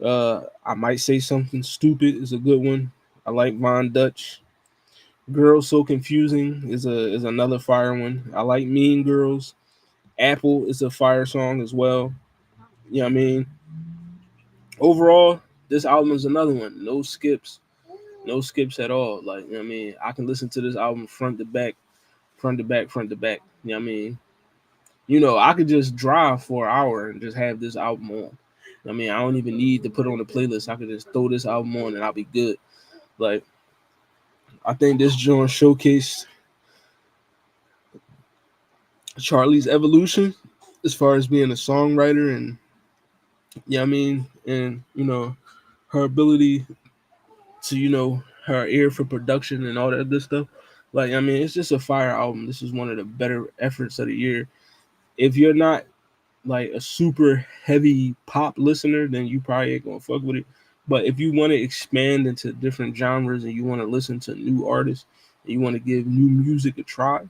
I might say something stupid is a good one. I like Von Dutch. Girls So Confusing is another fire one. I like Mean Girls. Apple is a fire song as well. You know what I mean? Overall, this album is another one. No skips. No skips at all. Like, you know what I mean? I can listen to this album front to back, front to back, front to back. You know what I mean? I could just drive for an hour and just have this album on. I mean, I don't even need to put on a playlist. I could just throw this album on and I'll be good. Like, I think this joint showcased Charlie's evolution as far as being a songwriter, and yeah, I mean, and her ability to her ear for production and all that good stuff. Like, I mean, it's just a fire album. This is one of the better efforts of the year. If you're not like a super heavy pop listener, then you probably ain't gonna fuck with it. But if you want to expand into different genres and you want to listen to new artists and you want to give new music a try,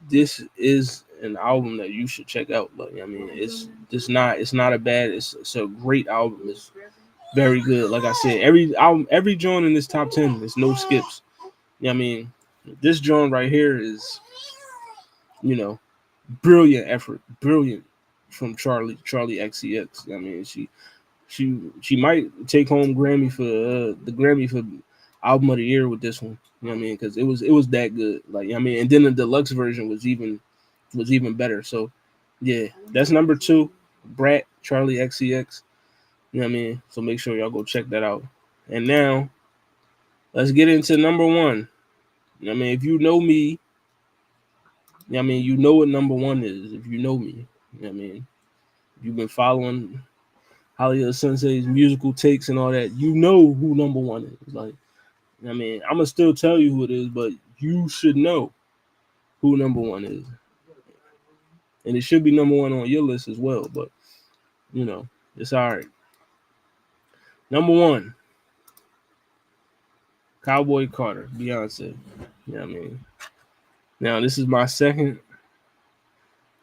this is an album that you should check out. Like, I mean, it's not a bad, it's a great album. It's very good. Like I said, every album, every joint in this top 10, there's no skips. Yeah, I mean, this joint right here is, you know, brilliant effort, brilliant from Charlie XCX. I mean, she might take home Grammy for the Grammy for album of the year with this one. You know what I mean? Because it was that good. Like, I mean, and then the deluxe version was even better. So yeah, that's number two, Brat Charlie XCX. You know what I mean? So make sure y'all go check that out. And now let's get into number one. You know what I mean, if you know me, you know what I mean, you know what number one is. If you know me, you know what I mean, if you've been following HollyHood Sensei's musical takes and all that, you know who number one is. Like, I mean, I'm gonna still tell you who it is, but you should know who number one is, and it should be number one on your list as well. But you know, it's all right. Number one, Cowboy Carter, Beyonce. You know what I mean? Now this is my second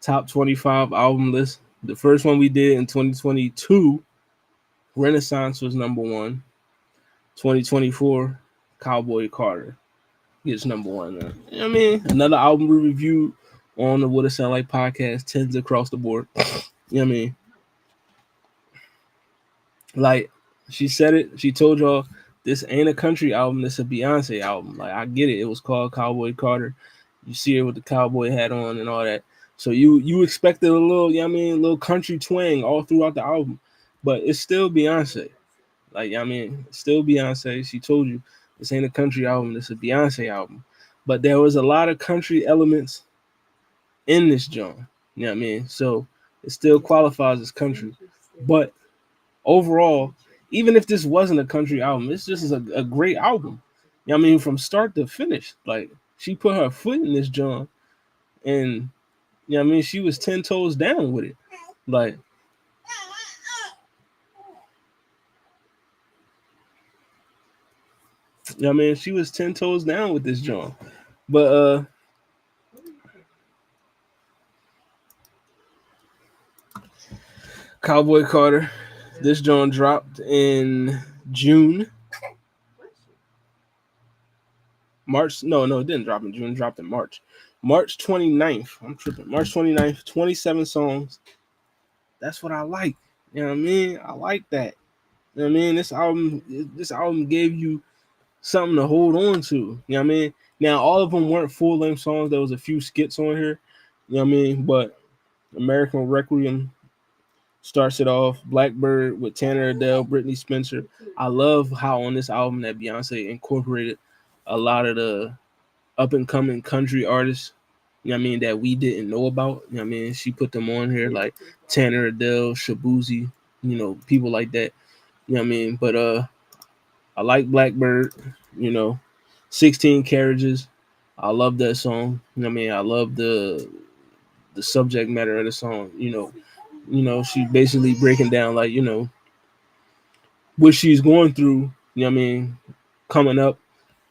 top 25 album list. The first one we did in 2022, Renaissance was number one. 2024, Cowboy Carter gets number one. You know what I mean? Another album we reviewed on the What It Sound Like podcast, tens across the board. You know what I mean? Like, she said it, she told y'all this ain't a country album, this a Beyonce album. Like, I get it. It was called Cowboy Carter. You see her with the cowboy hat on and all that. So you expected a little, you know what I mean, a little country twang all throughout the album. But it's still Beyonce. Like, I mean, it's still Beyonce. She told you this ain't a country album, this is a Beyonce album. But there was a lot of country elements in this joint. You know what I mean? So it still qualifies as country. But overall, even if this wasn't a country album, it's just a great album. You know what I mean? From start to finish. Like, she put her foot in this joint and you know what I mean, she was 10 toes down with it. Like, you know what I mean, she was 10 toes down with this joint. But Cowboy Carter, this joint dropped in June. March, no, it didn't drop in June, it dropped in March. March 29th. I'm tripping. March 29th, 27 songs. That's what I like. You know what I mean? I like that. You know what I mean? This album gave you something to hold on to. You know what I mean? Now all of them weren't full length songs. There was a few skits on here. You know what I mean? But American Requiem starts it off. Blackbird with Tanner Adele, Brittany Spencer. I love how on this album that Beyonce incorporated a lot of the up and coming country artists. You know what I mean, that we didn't know about. You know what I mean? She put them on here like Tanner Adele, Shabuzi, people like that. You know what I mean? But I like Blackbird, you know, 16 Carriages. I love that song. You know what I mean? I love the subject matter of the song. She basically breaking down like, what she's going through, you know what I mean, coming up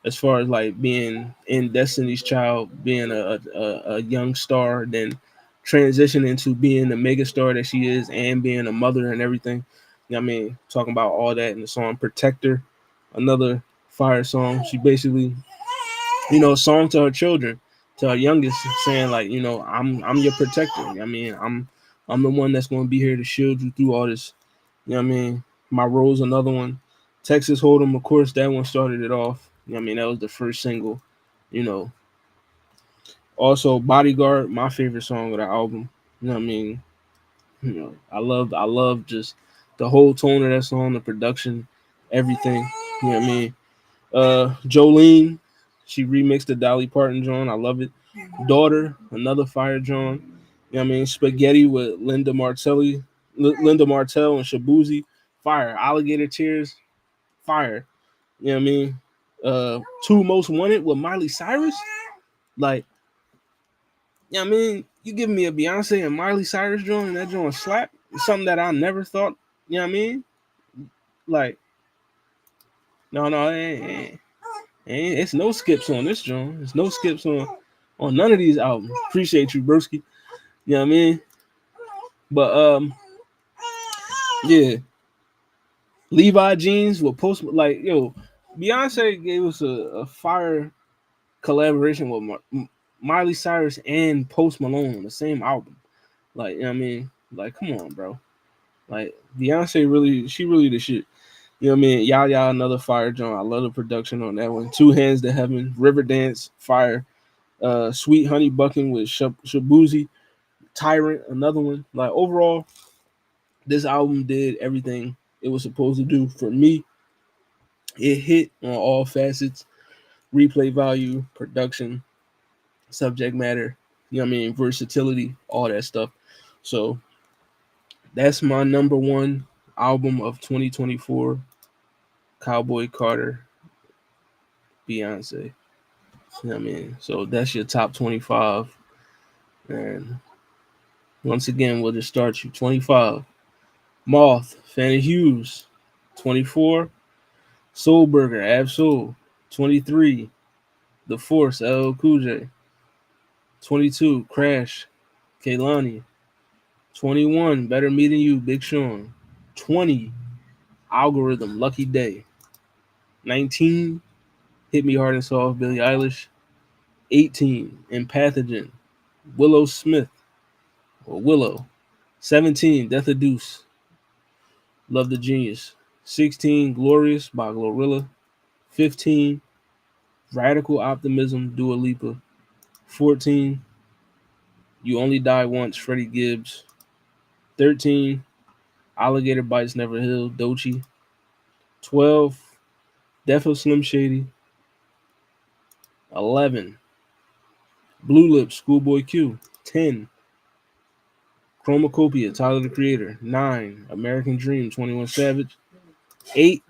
as far as like being in Destiny's Child, being a young star, then transitioning to being the mega star that she is and being a mother and everything. You know what I mean? Talking about all that in the song Protector, another fire song. She basically, a song to her children, to her youngest, saying like, I'm your protector. I mean, I'm the one that's gonna be here to shield you through all this. You know what I mean? My Role's another one. Texas Hold'em, of course, that one started it off. You know what I mean? That was the first single. You know. Also, Bodyguard, my favorite song of the album. You know what I mean? I love just the whole tone of that song, the production, everything. You know what I mean? Jolene, she remixed the Dolly Parton John. I love it. Daughter, another fire John. You know what I mean? Spaghetti with Linda Martell and Shabuzi. Fire. Alligator Tears. Fire. You know what I mean? Two Most Wanted with Miley Cyrus. Like, yeah, I mean, you give me a Beyonce and Miley Cyrus joint and that joint slap. It's something that I never thought. You know what I mean? Like, no, no, it's no skips on this joint. It's no skips on none of these albums. Appreciate you, Broski. You know what I mean? But yeah, Levi jeans with Post, like, yo, Beyonce gave us a fire collaboration with Miley Cyrus and Post Malone on the same album. Like, you know what I mean? Like, come on, bro. Like, Beyonce really, she really the shit. You know what I mean? Y'all, y'all, another fire joint. I love the production on that one. Two Hands to Heaven, River Dance, fire. Sweet Honey Bucking with Shabuzi, Tyrant, another one. Like, overall, this album did everything it was supposed to do for me. It hit on all facets: replay value, production, subject matter, you know what I mean, versatility, all that stuff. So that's my number one album of 2024, Cowboy Carter, Beyonce. You know what I mean? So that's your top 25. And once again, we'll just start you. 25, Moth, Fanny Hughes. 24, Soulburger, Ab Soul. 23, The Force, LL Cool J. 22, Crash, Kaylani. 21, Better Meeting You, Big Sean. 20, Algorithm, Lucky Day. 19, Hit Me Hard and Soft, Billie Eilish. 18, Empathogen, Willow Smith, or Willow. 17, Death of Deuce, Love the Genius. 16, Glorious by Glorilla. 15, Radical Optimism, Dua Lipa. 14, You Only Die Once, Freddie Gibbs. 13, Alligator Bites Never Heal, Doechii. 12, Death of Slim Shady. 11, Blue Lips, Schoolboy Q. 10, Chromacopia, Tyler the Creator. 9, American Dream, 21 Savage. 8,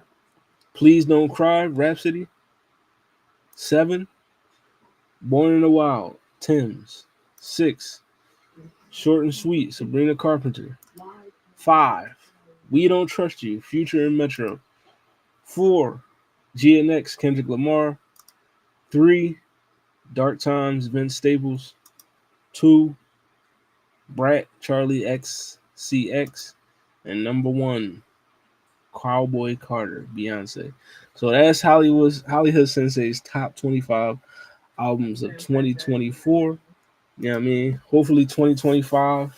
Please Don't Cry, Rhapsody. 7, Born in the Wild, Thames. 6, Short and Sweet, Sabrina Carpenter. 5, We Don't Trust You, Future and Metro. 4, GNX, Kendrick Lamar. 3, Dark Times, Vince Staples. 2, Brat, Charlie XCX. And number 1, Cowboy Carter, Beyonce. So that's HollyHood Sensei's top 25 albums of 2024. You know what I mean? Hopefully 2025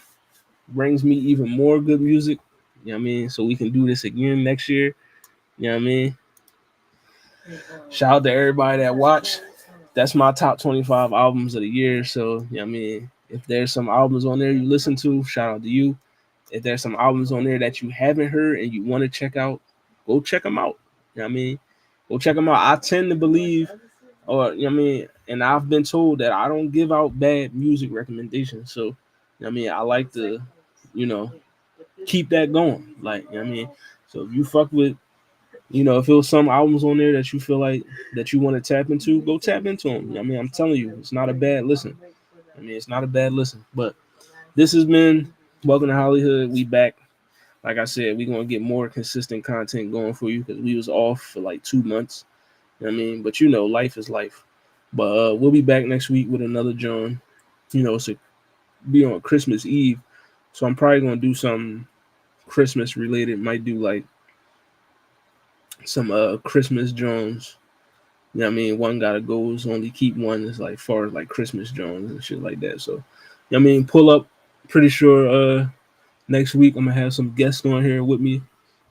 brings me even more good music. You know what I mean? So we can do this again next year. You know what I mean? Shout out to everybody that watched. That's my top 25 albums of the year. So, you know what I mean? If there's some albums on there you listen to, shout out to you. If there's some albums on there that you haven't heard and you want to check out, go check them out. You know what I mean? Go check them out. I tend to believe, or, you know what I mean? And I've been told that I don't give out bad music recommendations. So, you know what I mean? I like to, you know, keep that going. Like, you know what I mean? So if you fuck with, you know, if there was some albums on there that you feel like that you want to tap into, go tap into them. You know what I mean? I'm telling you, it's not a bad listen. I mean, it's not a bad listen. But this has been Welcome to HollyHood. We back. Like I said, we're gonna get more consistent content going for you because we was off for like 2 months. You know what I mean? But you know, life is life. But we'll be back next week with another John. You know, it's a, be on Christmas Eve. So I'm probably gonna do something Christmas related. Might do like some Christmas Jones. You know what I mean? One gotta goes, only keep one is like far as like Christmas Jones and shit like that. So you know what I mean, pull up. Pretty sure next week I'm gonna have some guests on here with me.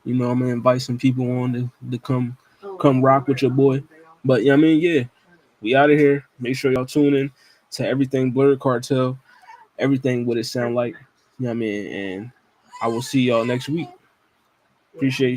You know, I'm gonna invite some people on to come rock with your boy. But yeah, I mean, yeah, we out of here. Make sure y'all tune in to everything Blurred Cartel, everything what it sound like. You know what I mean? And I will see y'all next week. Appreciate you.